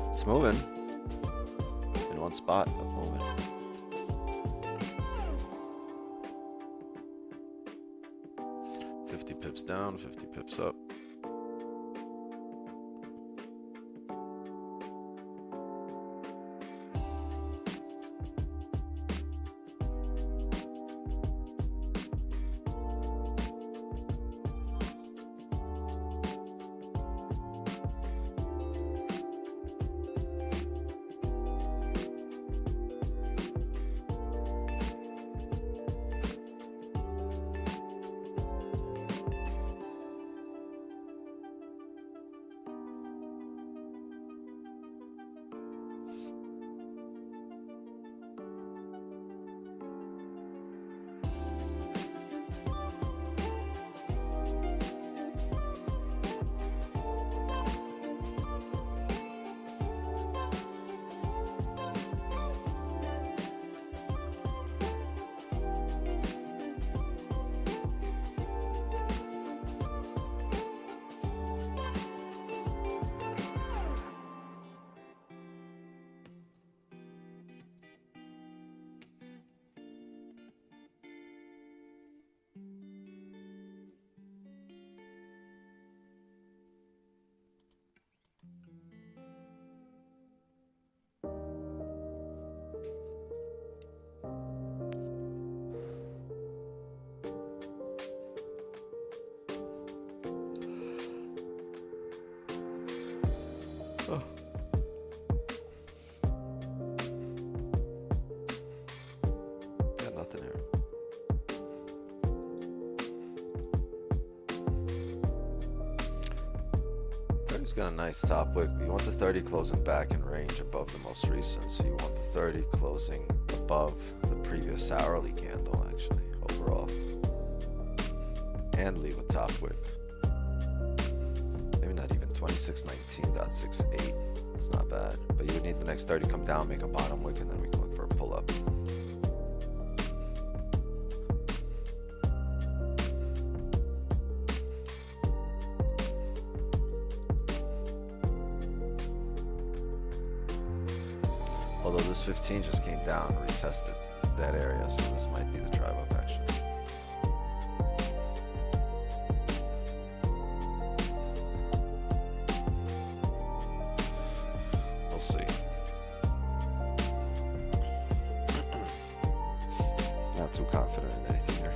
It's moving in one spot, but moving. $50 pips down, 50 pips up. got a nice top wick. You want the 30 closing back in range above the most recent. So you want the 30 closing above the previous hourly candle, actually, overall. And leave a top wick. Maybe not even 2619.68. It's not bad. But you would need the next 30 come down, make a bottom wick, and then we can look for a pull up. Although this 15 just came down, retested that area, so this might be the drive up actually. We'll see. Not too confident in anything here.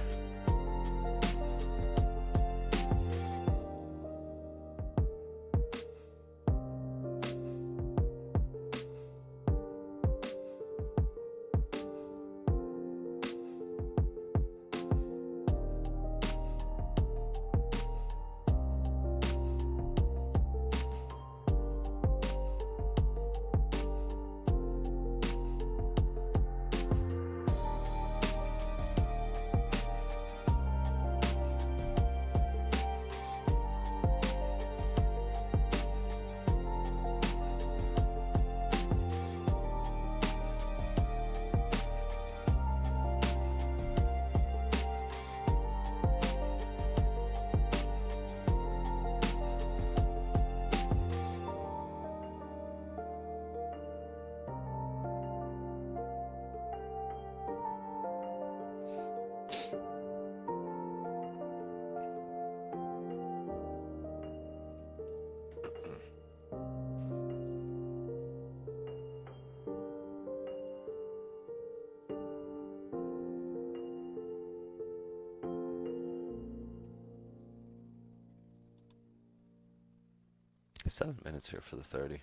Seven minutes here for the 30.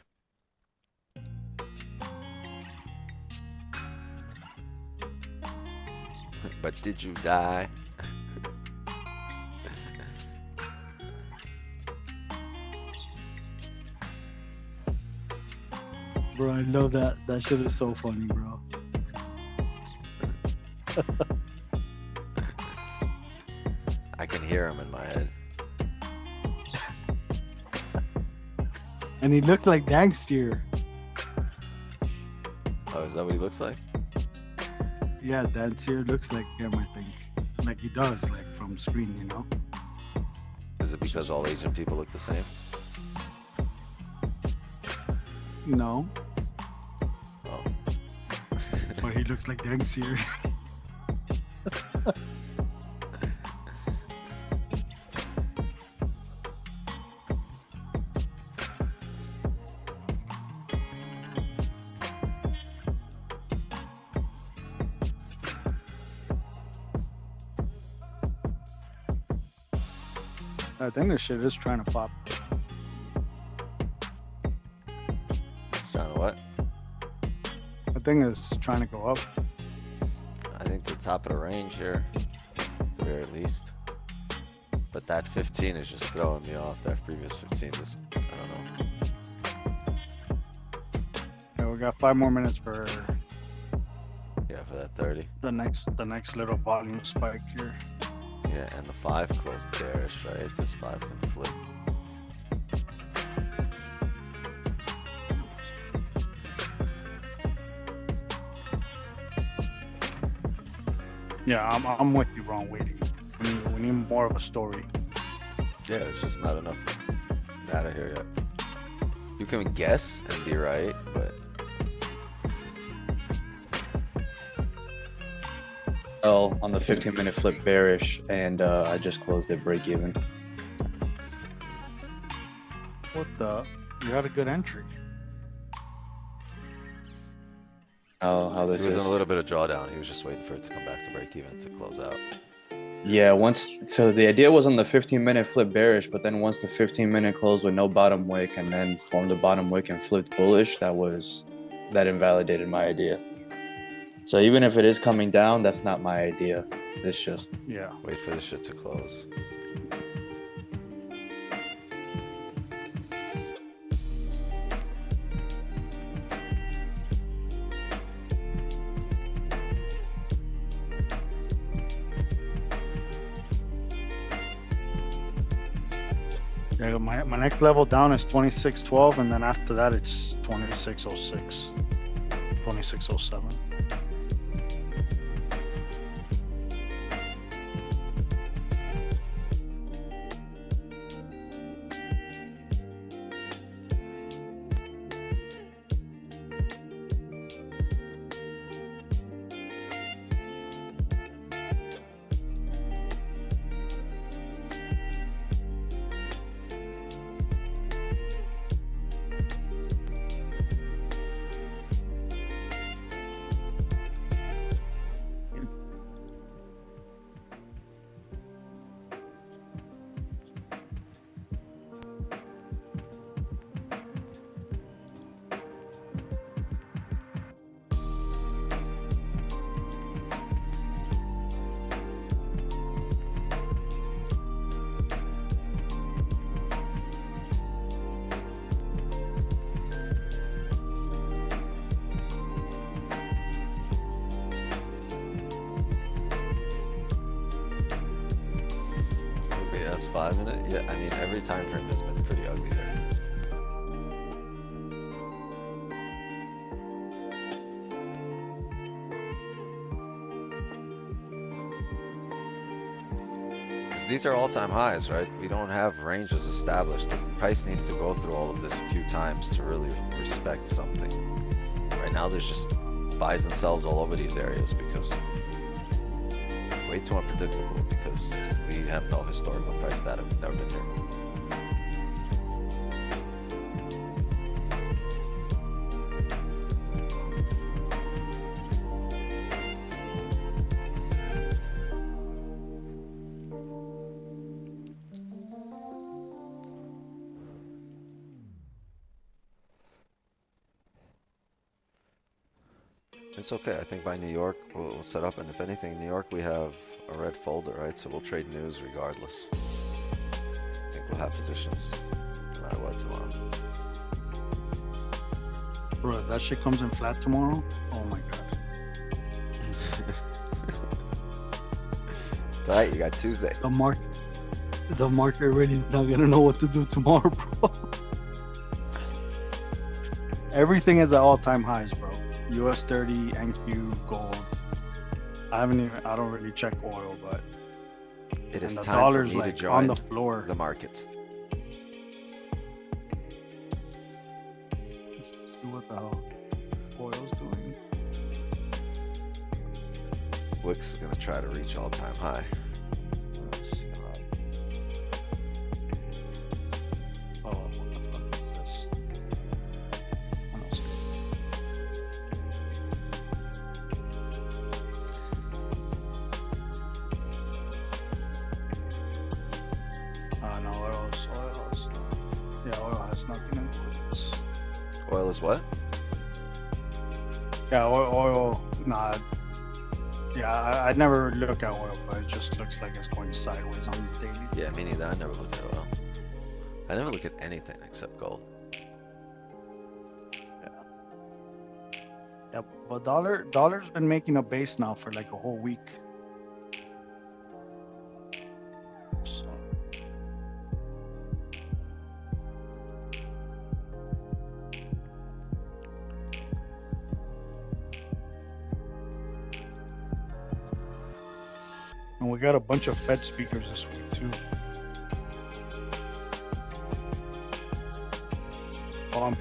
But did you die? Bro, I love that. That shit is so funny, bro. I can hear him in my head. And he looked like Gangster. Oh, is that what he looks like? Yeah, Gangster looks like him, I think. Like he does, like from screen, you know? Is it because all Asian people look the same? No, Oh. but he looks like Gangster. I think this shit is trying to pop. Trying to what? I think it's trying to go up. I think the top of the range here, at the very least. But that 15 is just throwing me off. That previous 15, this, I don't know. Yeah, we got 5 more minutes for Yeah, for that 30. the next little volume spike here. Yeah, and the 5 closed bearish, right? This 5 can flip. Yeah, I'm with you, Ron. Waiting. We need more of a story. Yeah, there's just not enough data here yet. You can guess and be right, but L on the 15-minute flip bearish, and I just closed it break even. What the? You had a good entry. How this he was is. in a little bit of drawdown. He was just waiting for it to come back to break even to close out. Yeah, so the idea was on the 15-minute flip bearish, but then once the 15-minute closed with no bottom wick and then formed a bottom wick and flipped bullish, that invalidated my idea. So even if it is coming down, that's not my idea. It's just Yeah. Wait for this shit to close. Yeah, my next level down is 2612, and then after that it's 2606, 2607. Okay, that's 5 minute. Yeah, I mean every time frame has been pretty ugly there. Because these are all-time highs, right? We don't have ranges established. The price needs to go through all of this a few times to really respect something. Right now there's just buys and sells all over these areas because way too unpredictable, because we have no historical price data. We've never been here. It's okay. I think by New York we'll set up, and if anything, in New York we have a red folder, right? So we'll trade news regardless. I think we'll have positions no matter what tomorrow. Bro, that shit comes in flat tomorrow. Oh my god. It's alright, you got Tuesday. The market really is not gonna know what to do tomorrow, bro. Everything is at all-time highs, bro. US 30, NQ, gold. I don't really check oil, but It is the time for dollar's me to like on join the floor. the markets. Let's see what the hell oil's doing. Wix is gonna try to reach all-time high. Oh, what the fuck is this? I don't see it. No, oil's, yeah, oil has nothing to do with this. Oil is what? Yeah, oil, nah. Yeah, I never look at oil, but it just looks like it's going sideways on the daily. Yeah, me neither. I never look at oil. I never look at anything except gold. Yeah, but dollar's been making a base now for like a whole week. So, and we got a bunch of Fed speakers this week too.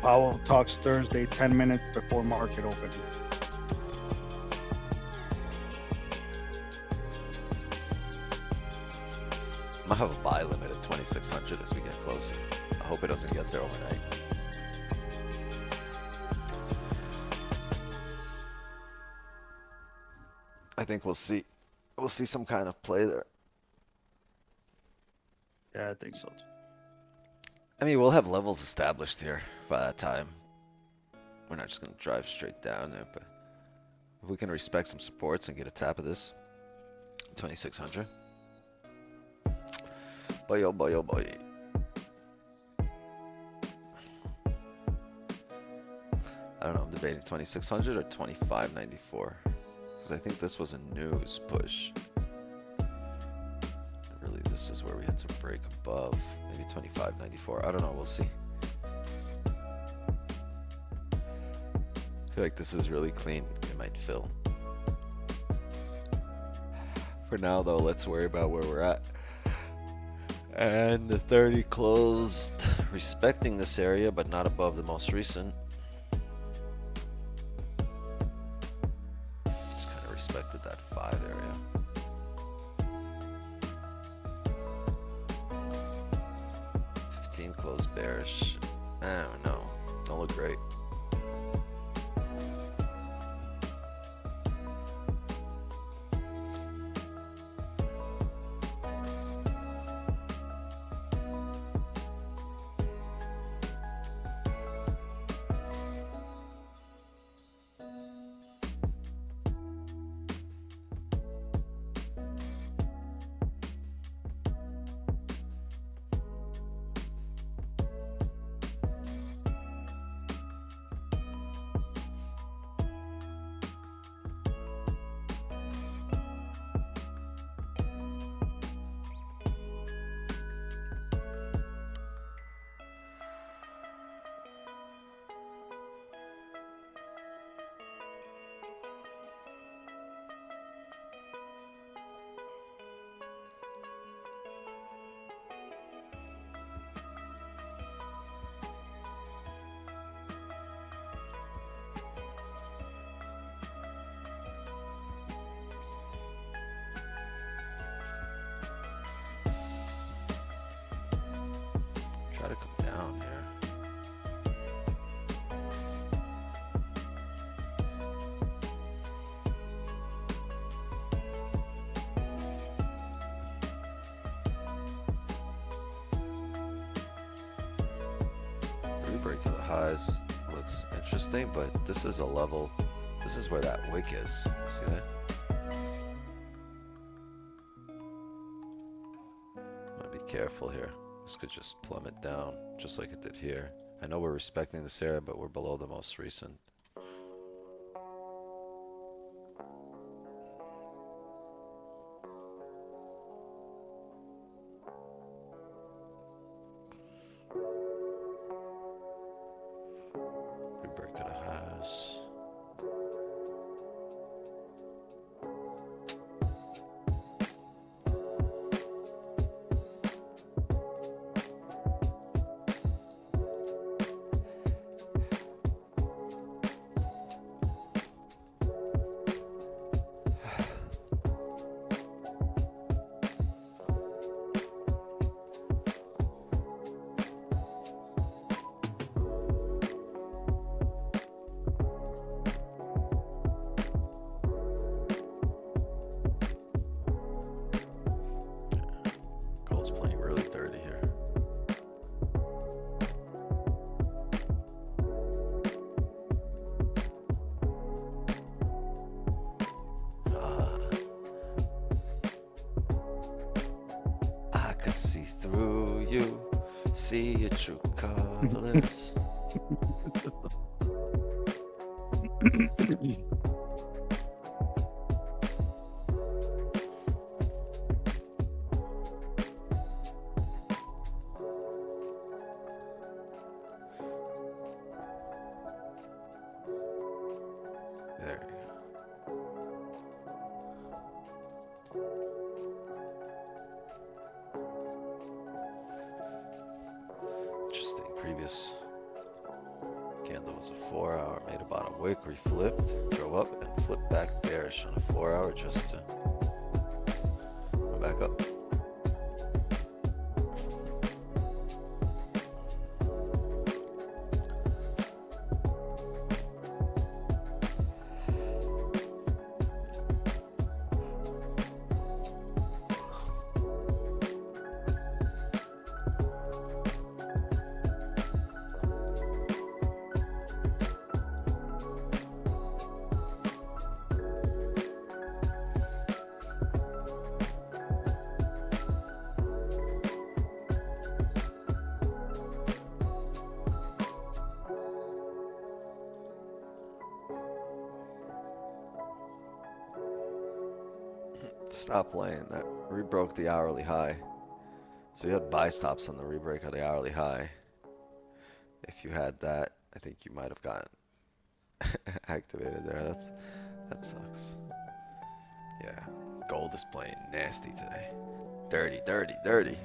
Powell talks Thursday, 10 minutes before market open. I'm gonna have a buy limit at 2,600 as we get closer. I hope it doesn't get there overnight. I think we'll see some kind of play there. Yeah, I think so too. I mean, we'll have levels established here by that time. We're not just gonna drive straight down there, but if we can respect some supports and get a tap of this, 2,600. Boy, oh boy, oh boy. I don't know, I'm debating 2,600 or 2,594. Because I think this was a news push. Really, this is where we had to break above. Maybe 25.94. I don't know. We'll see. I feel like this is really clean. It might fill. For now, though, let's worry about where we're at. And the 30 closed respecting this area, but not above the most recent. Just kind of respected that 5 area. Close bearish. I don't know. Don't look great. Try to come down here. Rebreak of the highs looks interesting, but this is a level. This is where that wick is. See that? I'm gonna be careful here. This could just plummet down, just like it did here. I know we're respecting this area, but we're below the most recent. Rebreak of the highs. Gold's playing really dirty here. I could see through you, see your true colors. There you go. Interesting. Previous candle was a 4-hour, made a bottom wick, reflipped, drove up, and flipped back bearish on a 4-hour just to go back up. Stop playing. That rebroke the hourly high. So you had buy stops on the rebreak of the hourly high. If you had that, I think you might have gotten activated there. That sucks. Yeah, gold is playing nasty today. Dirty, dirty, dirty.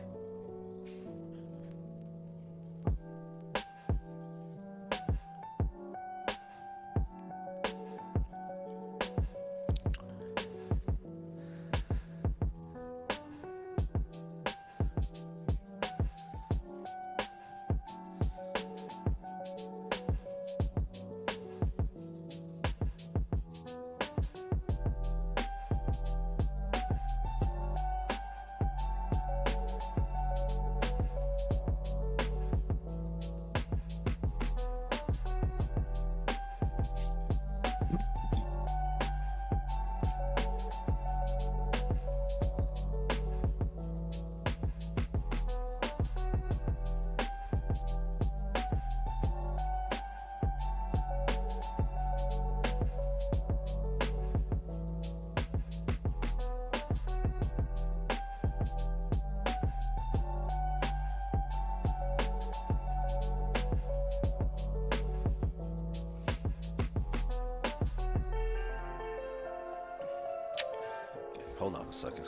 Hold on a second.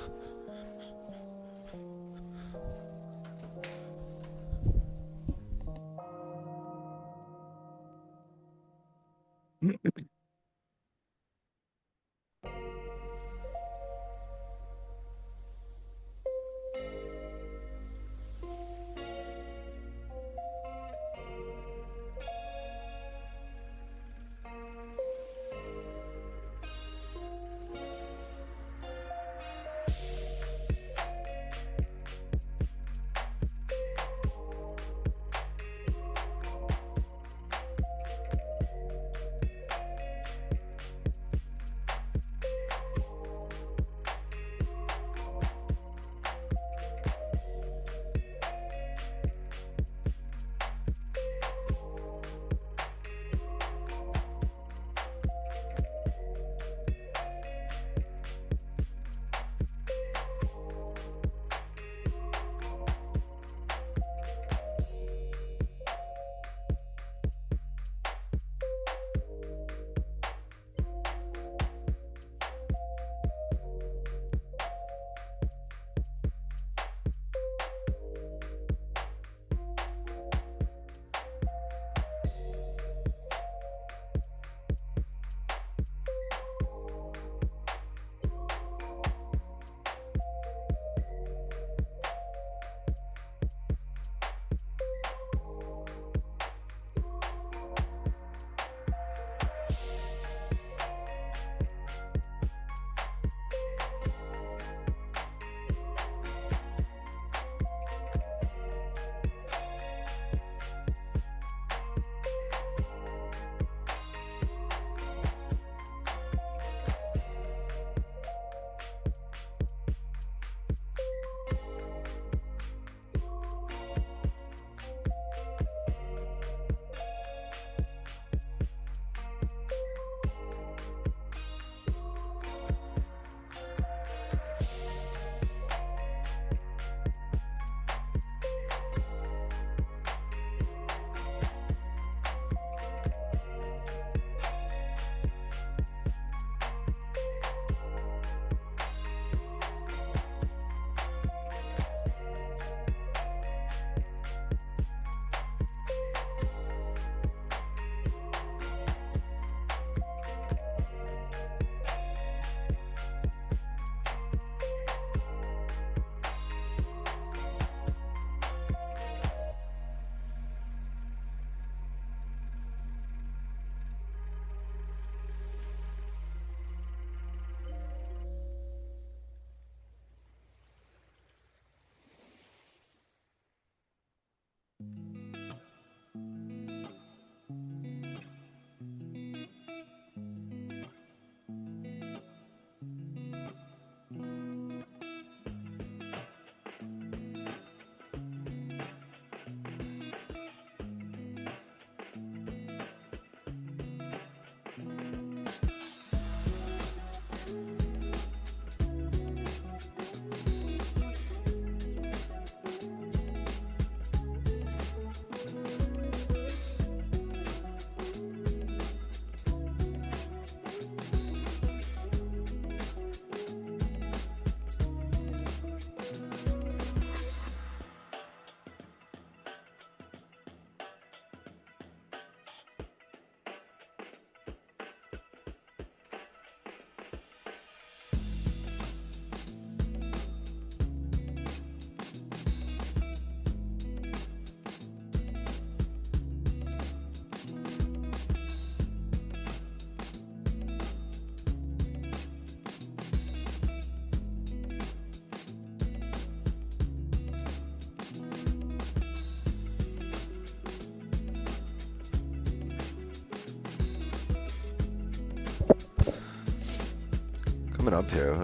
coming up here.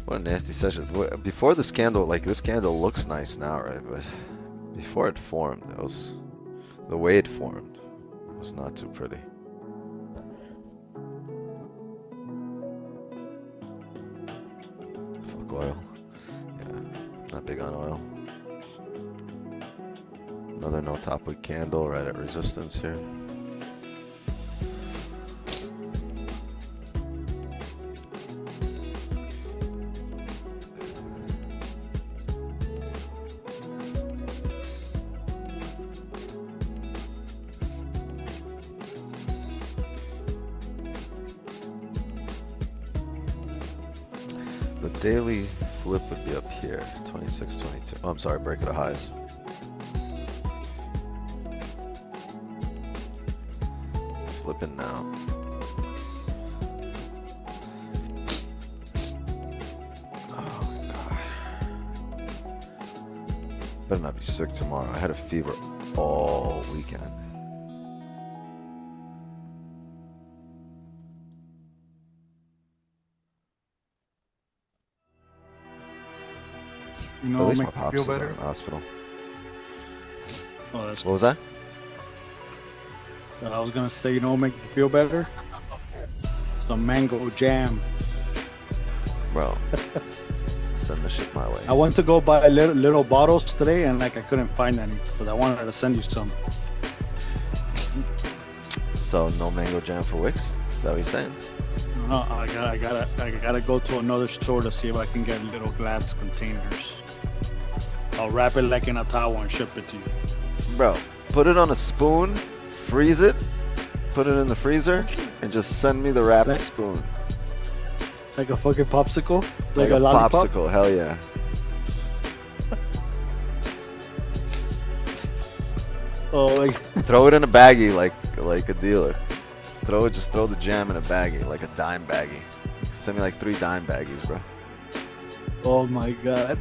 What a nasty session. Before this candle, like this candle looks nice now, right? But before it formed, it was the way it formed was not too pretty. Fuck oil. Yeah, not big on oil. Another no top wick candle right at resistance here. The daily flip would be up here, 26, 22. Oh, I'm sorry, break of the highs. It's flipping now. Oh my god. Better not be sick tomorrow. I had a fever all weekend. You know, At least my make you pops feel is better. in the hospital. Oh, that's What was that? I was gonna say, you know, make you feel better. Some mango jam. Bro. Send the shit my way. I went to go buy little bottles today, and like I couldn't find any, but I wanted to send you some. So no mango jam for Wix? Is that what you're saying? No, I gotta go to another store to see if I can get little glass containers. I'll wrap it like in a towel and ship it to you. Bro, put it on a spoon, freeze it, put it in the freezer, and just send me the wrapped Like- spoon. Like a fucking popsicle? Like a lollipop? popsicle, hell yeah. Oh, like, Throw it in a baggie like a dealer. Just throw the jam in a baggie, like a dime baggie. Send me like 3 dime baggies, bro. oh my god.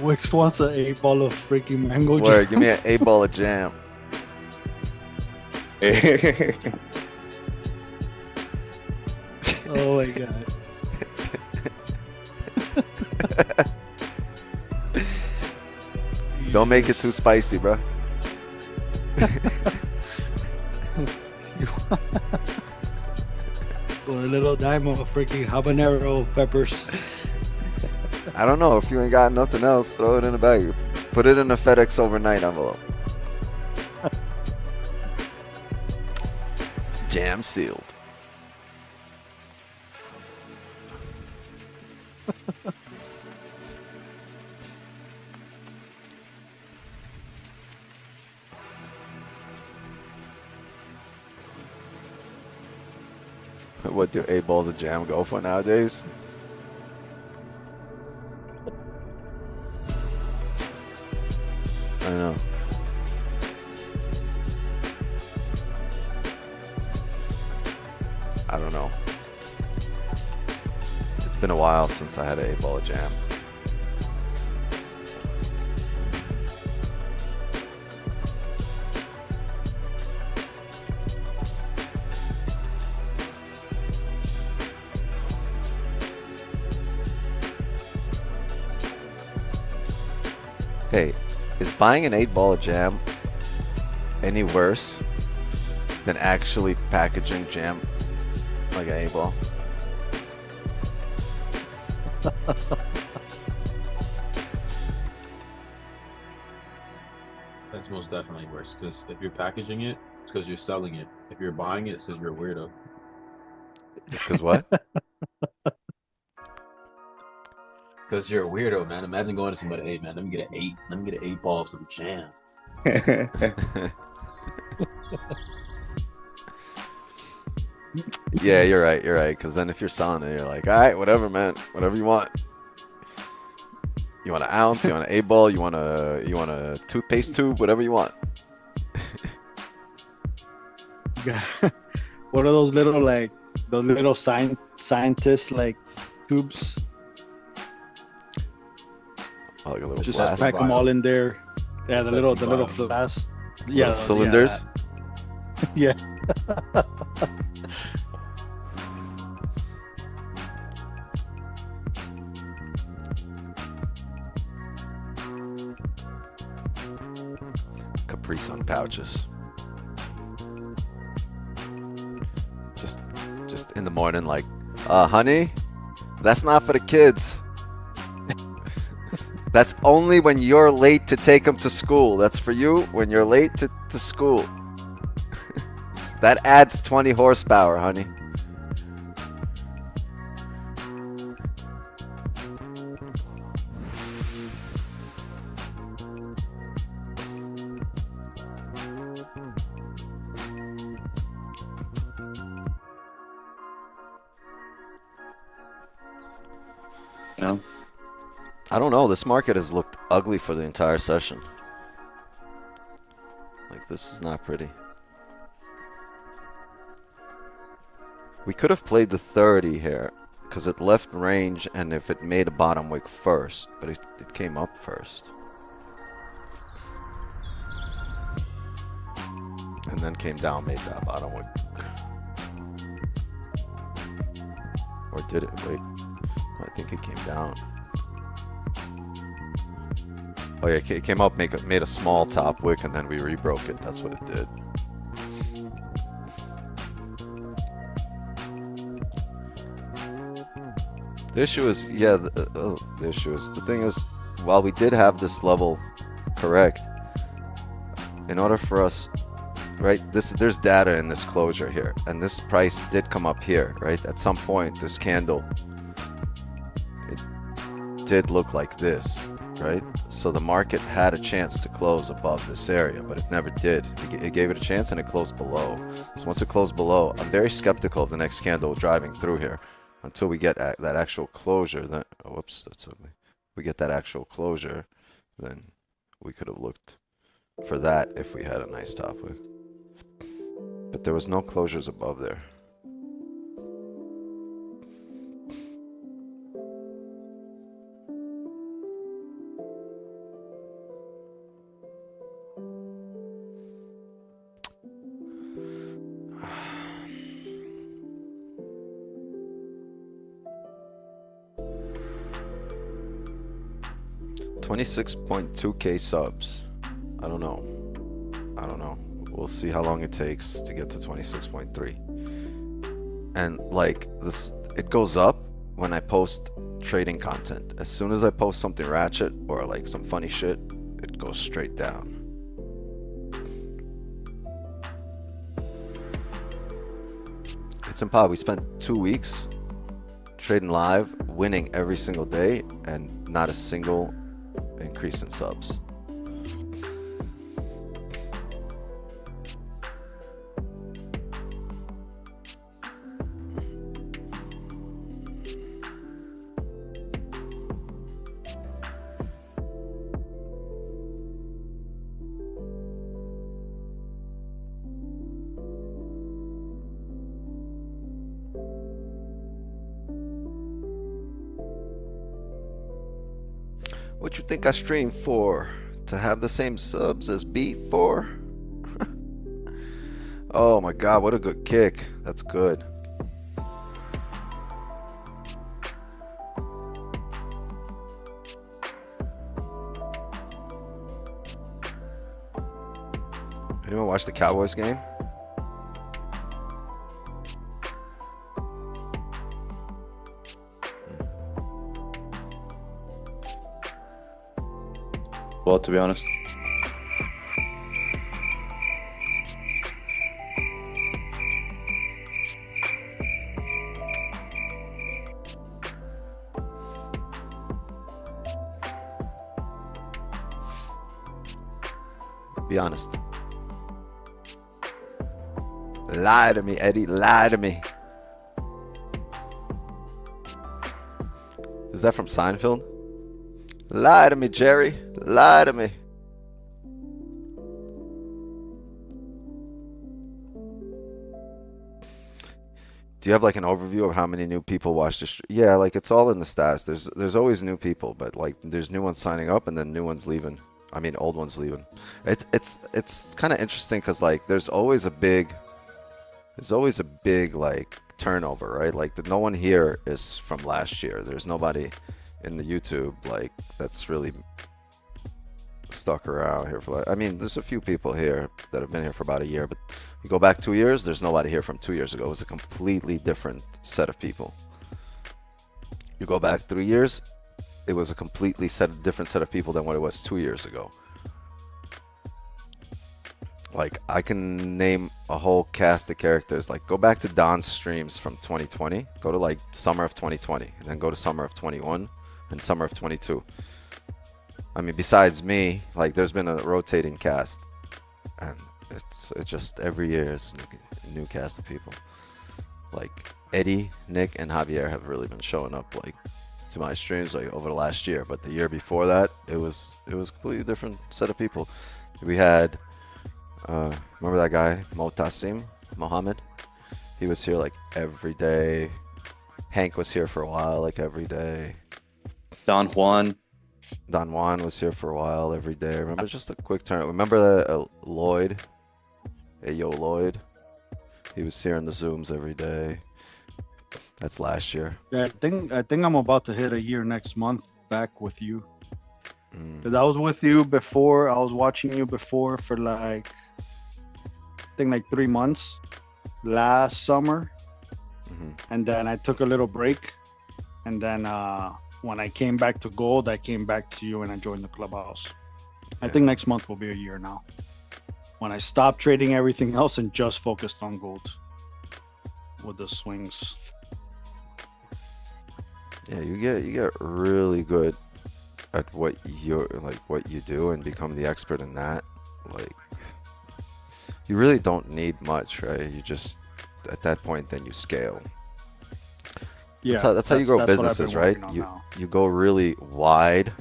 Wix wants an 8-ball of freaking mango Word, jam. give me an 8-ball of jam. Oh my god. Don't make it too spicy, bro. Or a little dime of freaking habanero peppers. I don't know, if you ain't got nothing else, throw it in a bag. Put it in a FedEx overnight envelope. Jam sealed. What do 8 balls of jam go for nowadays? I know. I don't know. It's been a while since I had an 8-ball of jam. Hey, is buying an 8-ball of jam any worse than actually packaging jam like an 8-ball? That's most definitely worse. Because if you're packaging it, it's because you're selling it. If you're buying it, it's because you're a weirdo. Just because what? Because you're a weirdo, man. Imagine going to somebody, hey man, let me get an 8. Let me get an 8-ball of some jam. Yeah, you're right. You're right. Because then if you're selling it, you're like, all right, whatever, man. Whatever you want. You want an ounce? You want an 8-ball? You want a toothpaste tube? Whatever you want. What are those little like those little scientist like tubes? Oh, like a little Just flask. pack them all in there. Yeah, the little Bottoms. flask. Little Yeah, cylinders. Yeah. Capri Sun pouches. Just in the morning, like, honey, that's not for the kids. That's only when you're late to take them to school. That's for you when you're late to school. That adds 20 horsepower, honey. No. I don't know. This market has looked ugly for the entire session. Like, this is not pretty. We could have played the 30 here because it left range, and if it made a bottom wick first, but it came up first. And then came down, made that bottom wick. Or did it? Wait. I think it came down. Oh yeah, it came up, made a small top wick, and then we rebroke it. That's what it did. The issue is, yeah, the issue is, the thing is, while we did have this level correct, in order for us, right, there's data in this closure here, and this price did come up here, right? At some point, this candle, it did look like this, right? So the market had a chance to close above this area, but it never did. It gave it a chance and it closed below. So once it closed below, I'm very skeptical of the next candle driving through here until we get that actual closure. Then, oh, whoops, that's ugly. We get that actual closure, then we could have looked for that if we had a nice top wick. But there was no closures above there. $26.2K subs. I don't know. We'll see how long it takes to get to 26.3. And like this, it goes up when I post trading content. As soon as I post something ratchet or like some funny shit, it goes straight down. It's impossible. We spent 2 weeks trading live, winning every single day, and not a single increase in subs. What you think I stream for? To have the same subs as B4? Oh my god, what a good kick. That's good. Anyone watch the Cowboys game? Well, to be honest. Be honest. Lie to me, Eddie. Lie to me. Is that from Seinfeld? Lie to me, Jerry. Lie to me. Do Do you have like an overview of how many new people watch the stream? Yeah, like it's all in the stats. There's always new people, but like there's new ones signing up and then new ones leaving. I mean, old ones leaving. It's kind of interesting because like there's always a big like turnover, right? Like no one here is from last year. There's nobody in the YouTube like that's really stuck around here for like, I mean, there's a few people here that have been here for about a year, but you go back 2 years, there's nobody here from 2 years ago. It was a completely different set of people. You go back 3 years, it was a completely different set of people than what it was 2 years ago. Like I can name a whole cast of characters. Like go back to Don's streams from 2020, go to like summer of 2020, and then go to summer of 21 and summer of 22. I mean, besides me, like there's been a rotating cast, and it's just every year is a new cast of people. Like Eddie, Nick, and Javier have really been showing up like to my streams like over the last year. But the year before that, it was a completely different set of people. We had remember that guy Motasim Mohammed? He was here like every day. Hank was here for a while, like every day. Don Juan. Don Juan was here for a while every day. Remember, just a quick turn. Remember the Lloyd? Hey, yo, Lloyd. He was here in the Zooms every day. That's last year. Yeah, I think I'm about to hit a year next month back with you. Because I was with you before. I was watching you before for like, I think like 3 months last summer. And then I took a little break. And then when I came back to gold, I came back to you and I joined the clubhouse. I think next month will be a year now. When I stopped trading everything else and just focused on gold with the swings. Yeah, you get really good at what you do and become the expert in that. Like you really don't need much, right? You just at that point then you scale. Yeah, that's how you grow businesses, right? You You go really wide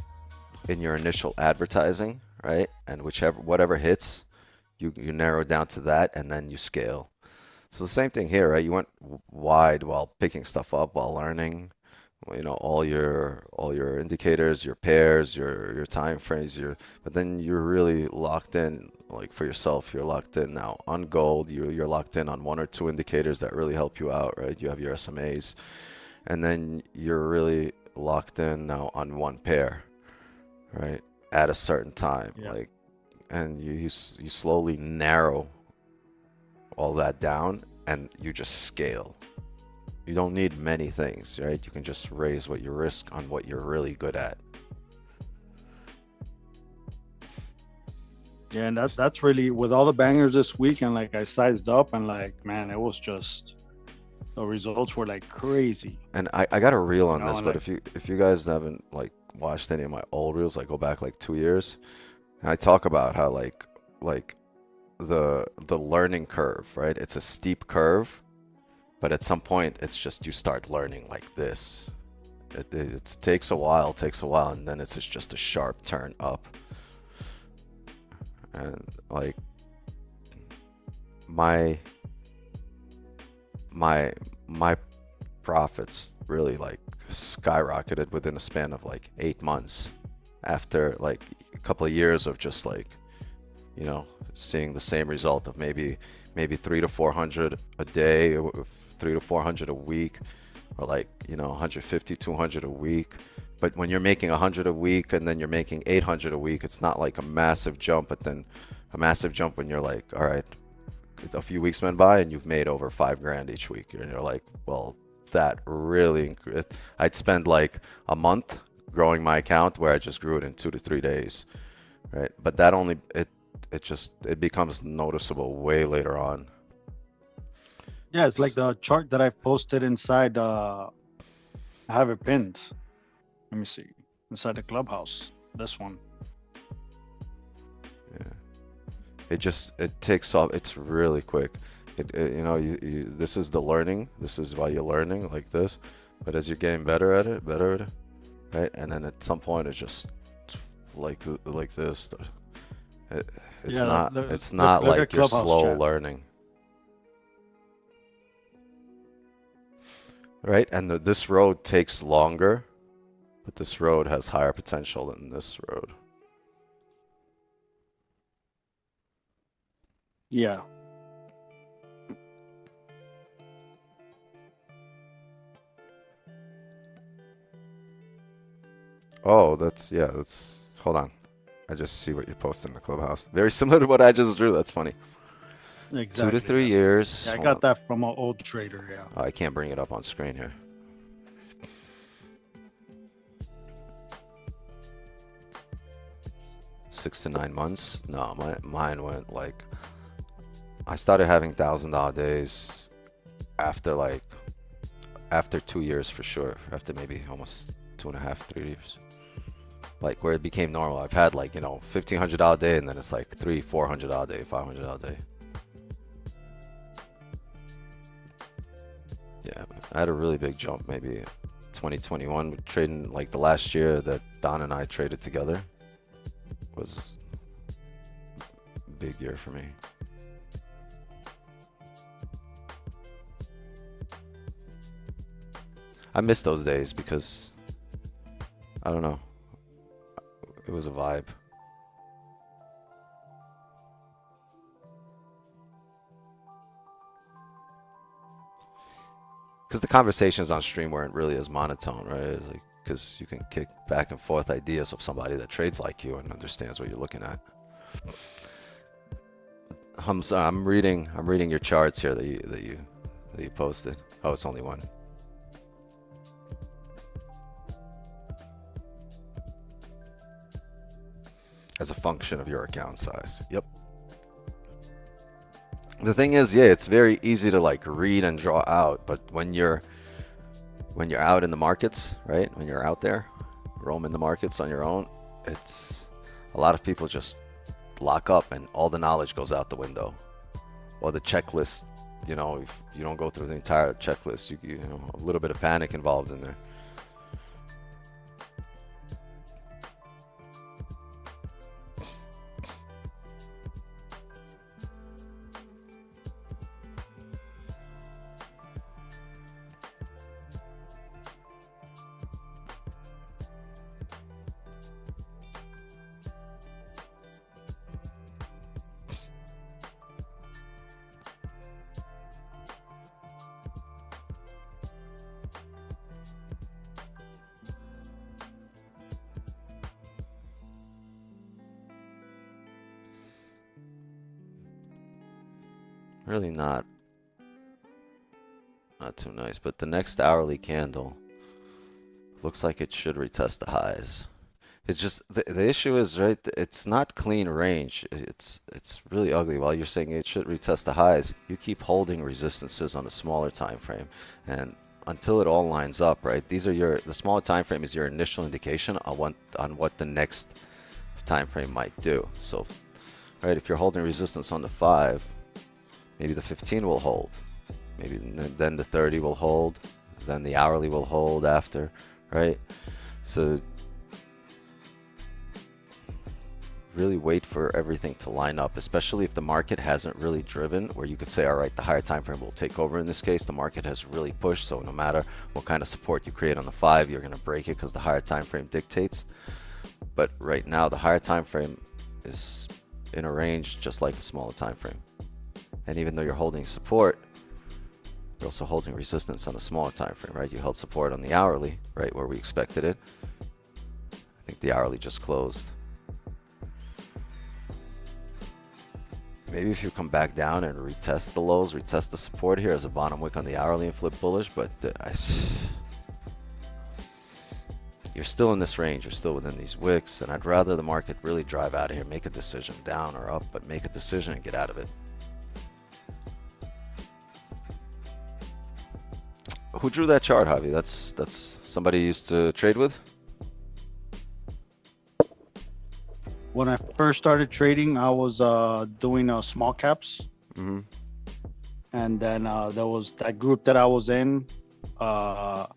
in your initial advertising, right? And whatever hits, you narrow down to that, and then you scale. So the same thing here, right? You went wide while picking stuff up, while learning, you know, all your indicators, your pairs, your time frames, but then you're really locked in, like for yourself, you're locked in now on gold. You're locked in on 1 or 2 indicators that really help you out, right? You have your SMAs. And then you're really locked in now on 1 pair, right? At a certain time, like, and you slowly narrow all that down, and you just scale. You don't need many things, right? You can just raise what you risk on what you're really good at. Yeah, and that's really with all the bangers this week, and like I sized up, and like man, it was just. The results were like crazy. And I got a reel on this, but like, if you guys haven't like watched any of my old reels, like go back like 2 years, and I talk about how like the learning curve, right? It's a steep curve, but at some point it's just you start learning like this. It takes a while, and then it's just a sharp turn up. And like my profits really like skyrocketed within a span of like 8 months after like a couple of years of just like, you know, seeing the same result of maybe 300 to 400 a day, 300 to 400 a week, or like, you know, 150, 200 a week. But when you're making 100 a week and then you're making 800 a week, it's not like a massive jump, but then a massive jump when you're like, all right, a few weeks went by and you've made over $5,000 each week, and you're like, well, that really I'd spend like a month growing my account where I just grew it in 2 to 3 days, right? But that only it becomes noticeable way later on. Yeah, it's like the chart that I posted inside. I have it pinned. Let me see, inside the clubhouse. This one. Yeah. It takes off. It's really quick. You know, this is the learning. This is why you're learning like this. But as you're getting better at it, right? And then at some point, it's just like this. It's not like you're slow learning. right? And this road takes longer, but this road has higher potential than this road. Yeah. Oh, that's, hold on. I just see what you posted in the clubhouse. Very similar to what I just drew. That's funny. Exactly. 2 to 3 years. Yeah, I Hold got on. that from an old trader. Yeah. Oh, I can't bring it up on screen here. Six to 9 months. No, mine went like, I started having $1,000 days after 2 years for sure. After maybe almost 2.5, 3 years. Like where it became normal. I've had like, you know, $1,500 day, and then it's like $300, $400 day, $500 day. Yeah, I had a really big jump, maybe 2021 with trading, like the last year that Don and I traded together was a big year for me. I miss those days because, I don't know, it was a vibe. Because the conversations on stream weren't really as monotone, right? It's like, because you can kick back and forth ideas of somebody that trades like you and understands what you're looking at. I'm reading your charts here that you posted. Oh, it's only one. As a function of your account size. Yep. The thing is, yeah, it's very easy to like read and draw out, but when you're out in the markets, right? When you're out there, roaming the markets on your own, it's a lot of people just lock up and all the knowledge goes out the window. Or the checklist, you know, if you don't go through the entire checklist, you know, a little bit of panic involved in there. Really not too nice, but the next hourly candle looks like it should retest the highs. It's just the issue is, right, it's not clean range. It's really ugly. While you're saying it should retest the highs, you keep holding resistances on a smaller time frame, and until it all lines up, right, the smaller time frame is your initial indication on what the next time frame might do. So, right, if you're holding resistance on the 5, maybe the 15 will hold. Maybe then the 30 will hold. Then the hourly will hold after, right? So really wait for everything to line up, especially if the market hasn't really driven, where you could say, all right, the higher time frame will take over. In this case, the market has really pushed, so no matter what kind of support you create on the 5, you're going to break it because the higher time frame dictates. But right now, the higher time frame is in a range just like a smaller time frame. And even though you're holding support, you're also holding resistance on a smaller time frame, right? You held support on the hourly, right, where we expected it. I think the hourly just closed. Maybe if you come back down and retest the lows, retest the support here as a bottom wick on the hourly and flip bullish, but you're still in this range. You're still within these wicks, and I'd rather the market really drive out of here, make a decision down or up, but make a decision and get out of it. Who drew that chart, Javi? That's somebody you used to trade with? When I first started trading, I was doing small caps. Mm-hmm. And then there was that group that I was in. That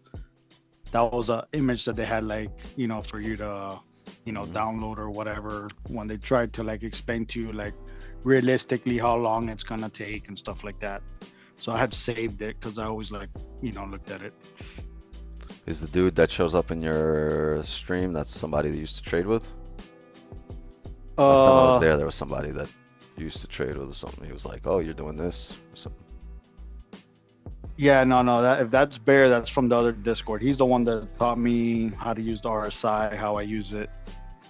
was an image that they had, like, you know, for you to, you know, download or whatever, when they tried to like explain to you like realistically how long it's gonna take and stuff like that. So I had saved it because I always like, looked at it. Is the dude that shows up in your stream, that's somebody that you used to trade with? Last time I was there was somebody that you used to trade with or something. He was like, "Oh, you're doing this," or something. Yeah, no. If that's Bear, that's from the other Discord. He's the one that taught me how to use the RSI, how I use it.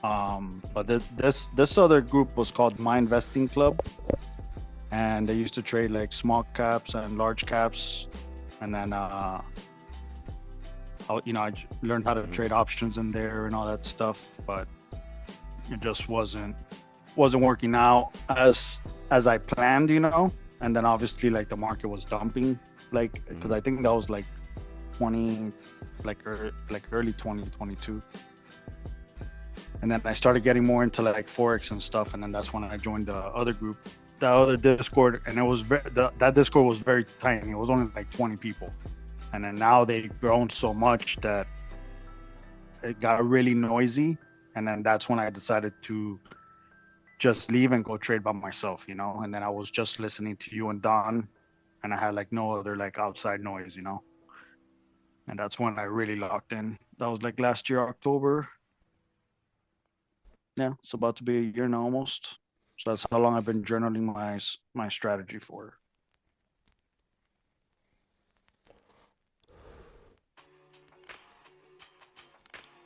But this other group was called My Investing Club, and they used to trade like small caps and large caps, and then I learned how to trade options in there and all that stuff, but it just wasn't working out as I planned, and then obviously like the market was dumping, like because I think that was like early 2022, and then I started getting more into like Forex and stuff, and then that's when I joined the other group, the other Discord, and it was that Discord was very tiny. It was only like 20 people, and then now they've grown so much that it got really noisy, and then that's when I decided to just leave and go trade by myself, and then I was just listening to you and Don, and I had like no other like outside noise, and that's when I really locked in. That was like last year, October. Yeah, it's about to be a year now almost. So that's how long I've been journaling my strategy for.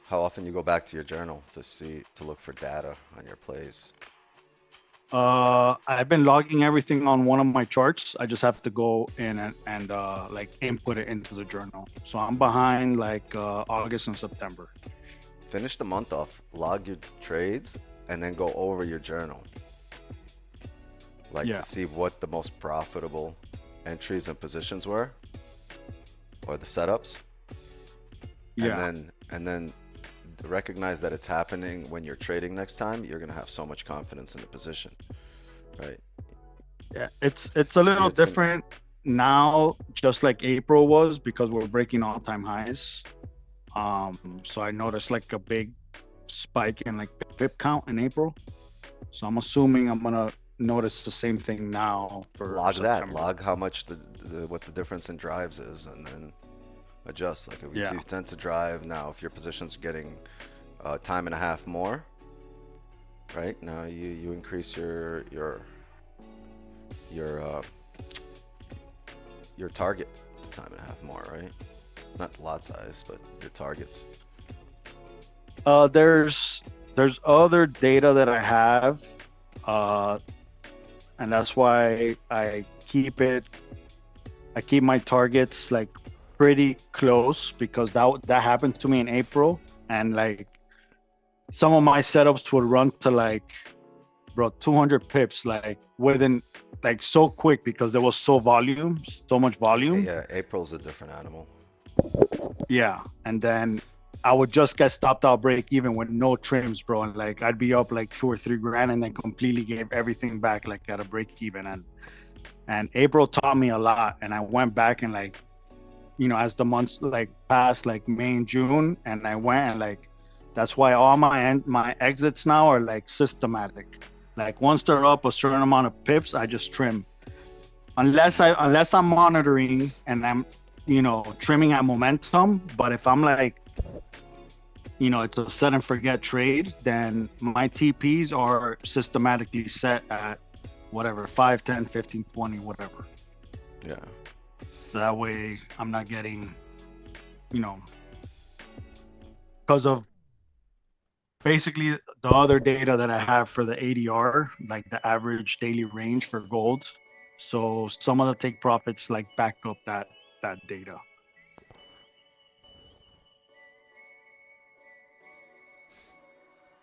How often you go back to your journal to look for data on your plays? I've been logging everything on one of my charts. I just have to go in and like input it into the journal. So I'm behind like August and September. Finish the month off, log your trades, and then go over your journal. Like to see what the most profitable entries and positions were, or the setups. Yeah. And then recognize that it's happening when you're trading next time. You're gonna have so much confidence in the position, right? Yeah, it's a little different now, just like April was, because we're breaking all-time highs. So I noticed like a big spike in like pip count in April. So I'm assuming I'm gonna notice the same thing now for log September. that, log how much what the difference in drives is, and then adjust. Like if you tend to drive now, if your position's getting time and a half more, right? Now you increase your target to time and a half more, right? Not lot size, but your targets. There's other data that I have, and that's why I keep my targets like pretty close, because that happened to me in April, and like some of my setups would run to like 200 pips like within like so quick, because there was so much volume. Yeah, April's a different animal. Yeah, and then I would just get stopped out break even with no trims, bro, and like I'd be up like 2 or 3 grand and then completely gave everything back like at a break even. And April taught me a lot, and I went back and like, as the months like passed, like May and June, and I went and like, that's why all my exits now are like systematic. Like once they're up a certain amount of pips, I just trim, unless I'm monitoring and I'm trimming at momentum. But if I'm like, it's a set and forget trade, then my TPs are systematically set at whatever, 5, 10, 15, 20, whatever. Yeah. That way I'm not getting, because of basically the other data that I have for the ADR, like the average daily range for gold. So some of the take profits like back up that data.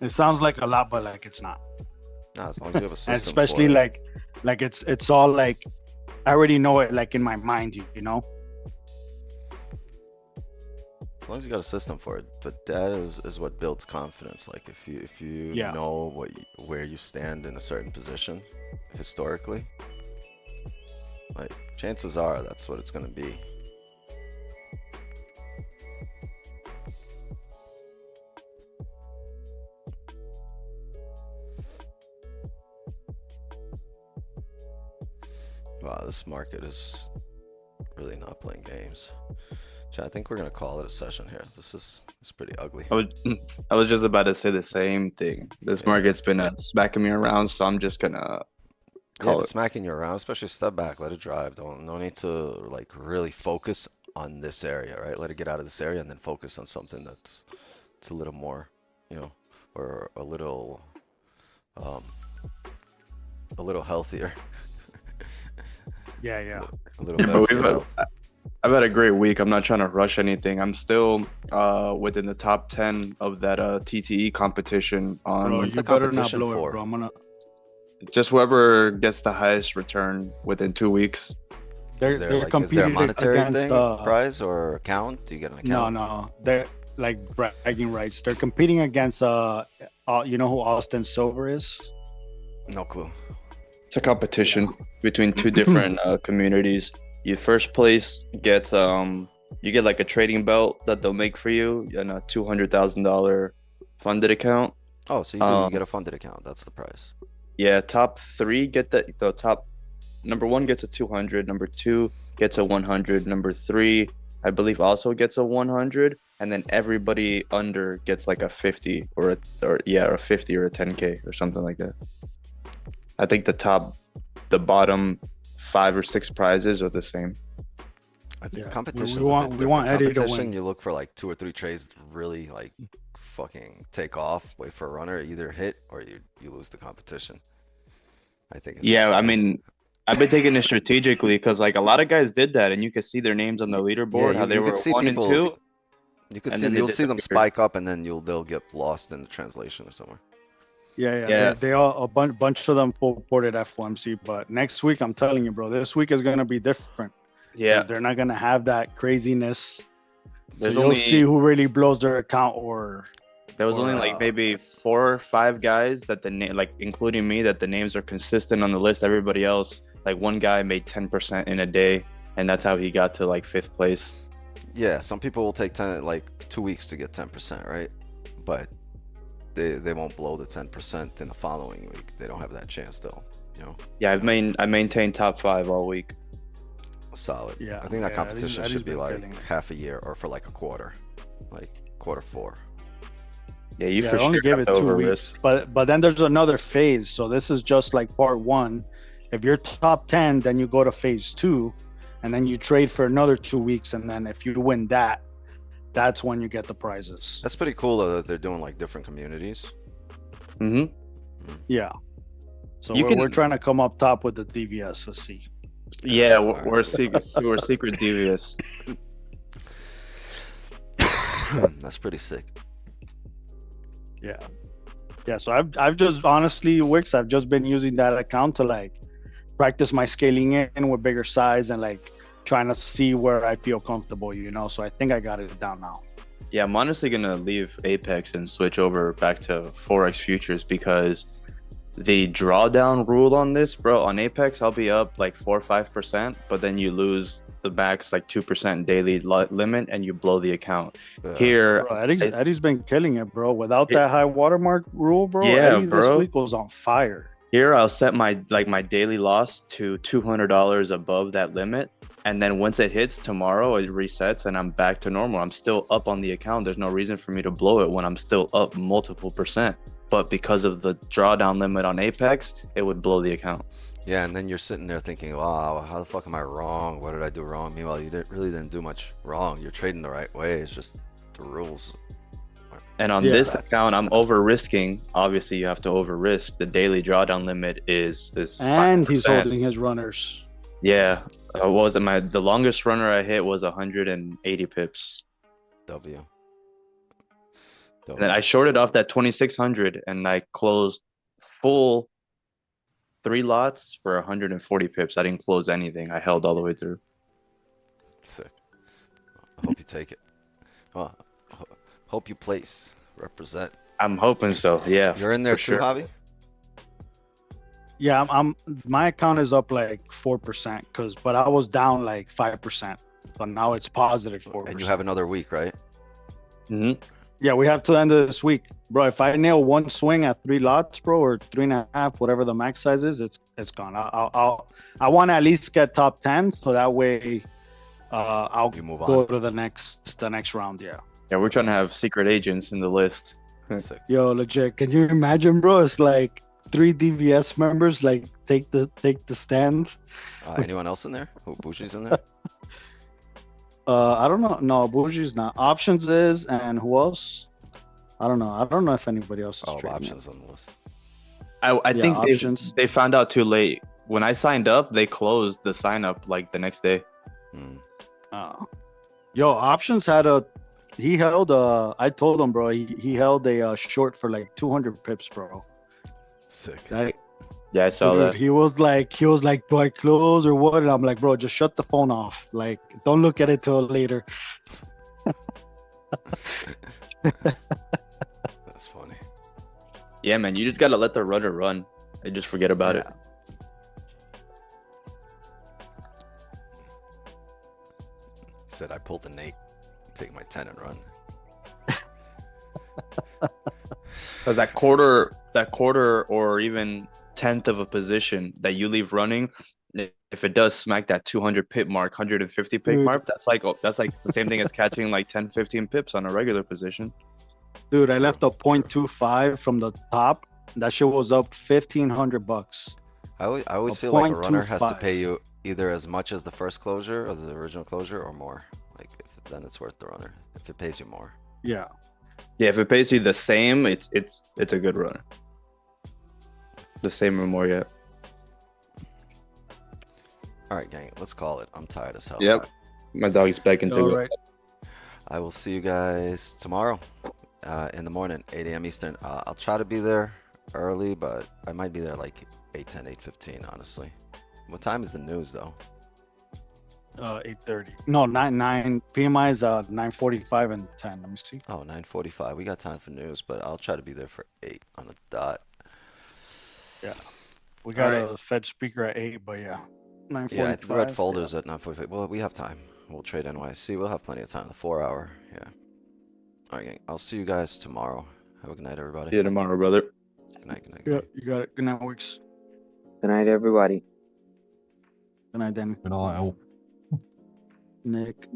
It sounds like a lot, but like it's not. No, as long as you have a system. And especially for it. like it's all like I already know it like in my mind, As long as you got a system for it, but that is what builds confidence. Like if you know where you stand in a certain position historically, like chances are that's what it's gonna be. Wow, this market is not playing games. I think we're gonna call it a session here. It's pretty ugly. I was just about to say the same thing. This market's been smacking me around, so I'm just gonna call it. Smacking you around, especially step back, let it drive. No need to like really focus on this area, right? Let it get out of this area and then focus on something it's a little more, or a little healthier. Yeah. A little better for your health. I've had a great week. I'm not trying to rush anything. I'm still within the top 10 of that TTE competition on. Bro, What's you the better not competition blow for? it, bro. I'm gonna. Just whoever gets the highest return within 2 weeks. Is there a monetary thing, prize or account? Do you get an account? No. They're like bragging rights. They're competing against you know who Austin Silver is? No clue. It's a competition between two different communities. You first place gets you get like a trading belt that they'll make for you and a $200,000 funded account. Oh, so you get a funded account. That's the prize. Yeah, top 3 get the top. Number 1 gets a 200. Number 2 gets a 100. Number 3, I believe, also gets a 100. And then everybody under gets like a 50 or a 50 or a 10K or something like that. I think the bottom 5 or 6 prizes are the same. I think competition. We want Eddie to win. You look for like 2 or 3 trades to really like fucking take off. Wait for a runner, either hit or you lose the competition. I think. I mean, I've been taking it strategically because like a lot of guys did that, and you can see their names on the leaderboard. How they were 1 and 2. You could you'll see them spike up, and then they'll get lost in the translation or somewhere. Yeah. They all a bunch of them ported FOMC, but next week I'm telling you, bro, this week is gonna be different. Yeah, they're not gonna have that craziness. There's so you'll see who really blows their account There was only like maybe 4 or 5 guys that including me, that the names are consistent on the list. Everybody else, like one guy made 10% in a day, and that's how he got to like 5th place. Yeah, some people will take 2 weeks to get 10%, right? But they won't blow the 10% in the following week. They don't have that chance though, Yeah, I maintained top 5 all week. Solid. Yeah, I think that competition should be like killing. half a year or for like a quarter, like quarter 4. Yeah, you for only sure gave have it to 2 over weeks, risk. but then there's another phase. So this is just like part 1. If you're top 10, then you go to phase 2, and then you trade for another 2 weeks, and then if you win that's when you get the prizes. That's pretty cool though, that they're doing like different communities. Mm-hmm. Yeah. So You we're trying to come up top with the DVS. Let's see. Yeah, we're secret devious. That's pretty sick. Yeah. So I've just honestly, Wix, I've just been using that account to like practice my scaling in with bigger size and like trying to see where I feel comfortable, So I think I got it down now. Yeah, I'm honestly gonna leave Apex and switch over back to Forex Futures because the drawdown rule on this, bro, on Apex, I'll be up like 4 or 5%, but then you lose the max like 2% daily limit and you blow the account. Here, bro, Eddie's been killing it, bro. Without that high watermark rule, bro, yeah, Eddie bro, this week was on fire. Here, I'll set my daily loss to $200 above that limit. And then once it hits tomorrow, it resets and I'm back to normal. I'm still up on the account. There's no reason for me to blow it when I'm still up multiple percent. But because of the drawdown limit on Apex, it would blow the account. Yeah, and then you're sitting there thinking, wow, how the fuck am I wrong? What did I do wrong? Meanwhile, you really didn't do much wrong. You're trading the right way. It's just the rules. And on this account, I'm over risking. Obviously, you have to over risk. The daily drawdown limit is 5%. And he's holding his runners. Yeah. The longest runner I hit was 180 pips. W. And then I shorted off that 2600 and I closed full 3 lots for 140 pips. I didn't close anything. I held all the way through. Sick. I hope you take it. Well, hope you place. Represent. I'm hoping so. Yeah. You're in there too, Javi? Yeah, my account is up like 4% but I was down like 5%, but now it's positive 4%. And you have another week, right? Mm-hmm. Yeah, we have to the end of this week, bro. If I nail one swing at 3 lots, bro, or 3.5, whatever the max size is, it's gone. I want to at least get top 10, so that way I'll You move go on. to the next round. Yeah. Yeah, we're trying to have secret agents in the list. Sick. Yo, legit. Can you imagine, bro? It's like 3 DVS members like take the stand. Anyone else in there? Who Bushi's in there? I don't know. No, Bougie's not. Options is, and who else? I don't know. I don't know if anybody else is Oh, trading it. options on the list. I Yeah, think options. they found out too late. When I signed up, they closed the sign up like the next day. Hmm. Yo, options had he held I told him, bro, he held a short for like 200 pips, bro. Sick. Like, Yeah, I saw dude, that. he was like, do I close or what? And I'm like, bro, just shut the phone off. Like, don't look at it till later. That's funny. Yeah, man, you just gotta let the rudder run and just forget about it. He said I pulled a Nate. Take my 10 and run. Because that quarter or even tenth of a position that you leave running, if it does smack that 200 pip mark, 150 pip Dude. mark, that's like the same thing as catching like 10, 15 pips on a regular position. Dude, I True, left a 0.25 from the top. That shit was up $1,500. I always A feel like a runner has to 0.25. pay you either as much as the first closure or the original closure or more. Like then it's worth the runner if it pays you more. Yeah. Yeah, if it pays you the same, it's a good runner. The same or more, yeah. All right, gang, let's call it. I'm tired as hell. Yep. My dog's back into All it. right. I will see you guys tomorrow in the morning, 8 a.m. Eastern. I'll try to be there early, but I might be there like 8:10, 8:15, honestly. What time is the news, though? 8:30. No, 9 PMI is 9:45 and 10. Let me see. Oh, 9:45. We got time for news, but I'll try to be there for 8 on the dot. Yeah. We got Alright. a Fed speaker at 8, but yeah. 9:45. Yeah, the red folders at 9:45. Well, we have time. We'll trade NYC. We'll have plenty of time. The 4 hour. Yeah. All right, gang. I'll see you guys tomorrow. Have a good night, everybody. See you tomorrow, brother. Good night. Good night. Yeah, you got it. Good night, Wicks. Good night, everybody. Good night, Danny. Good night. Nick.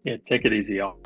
Yeah, take it easy, y'all.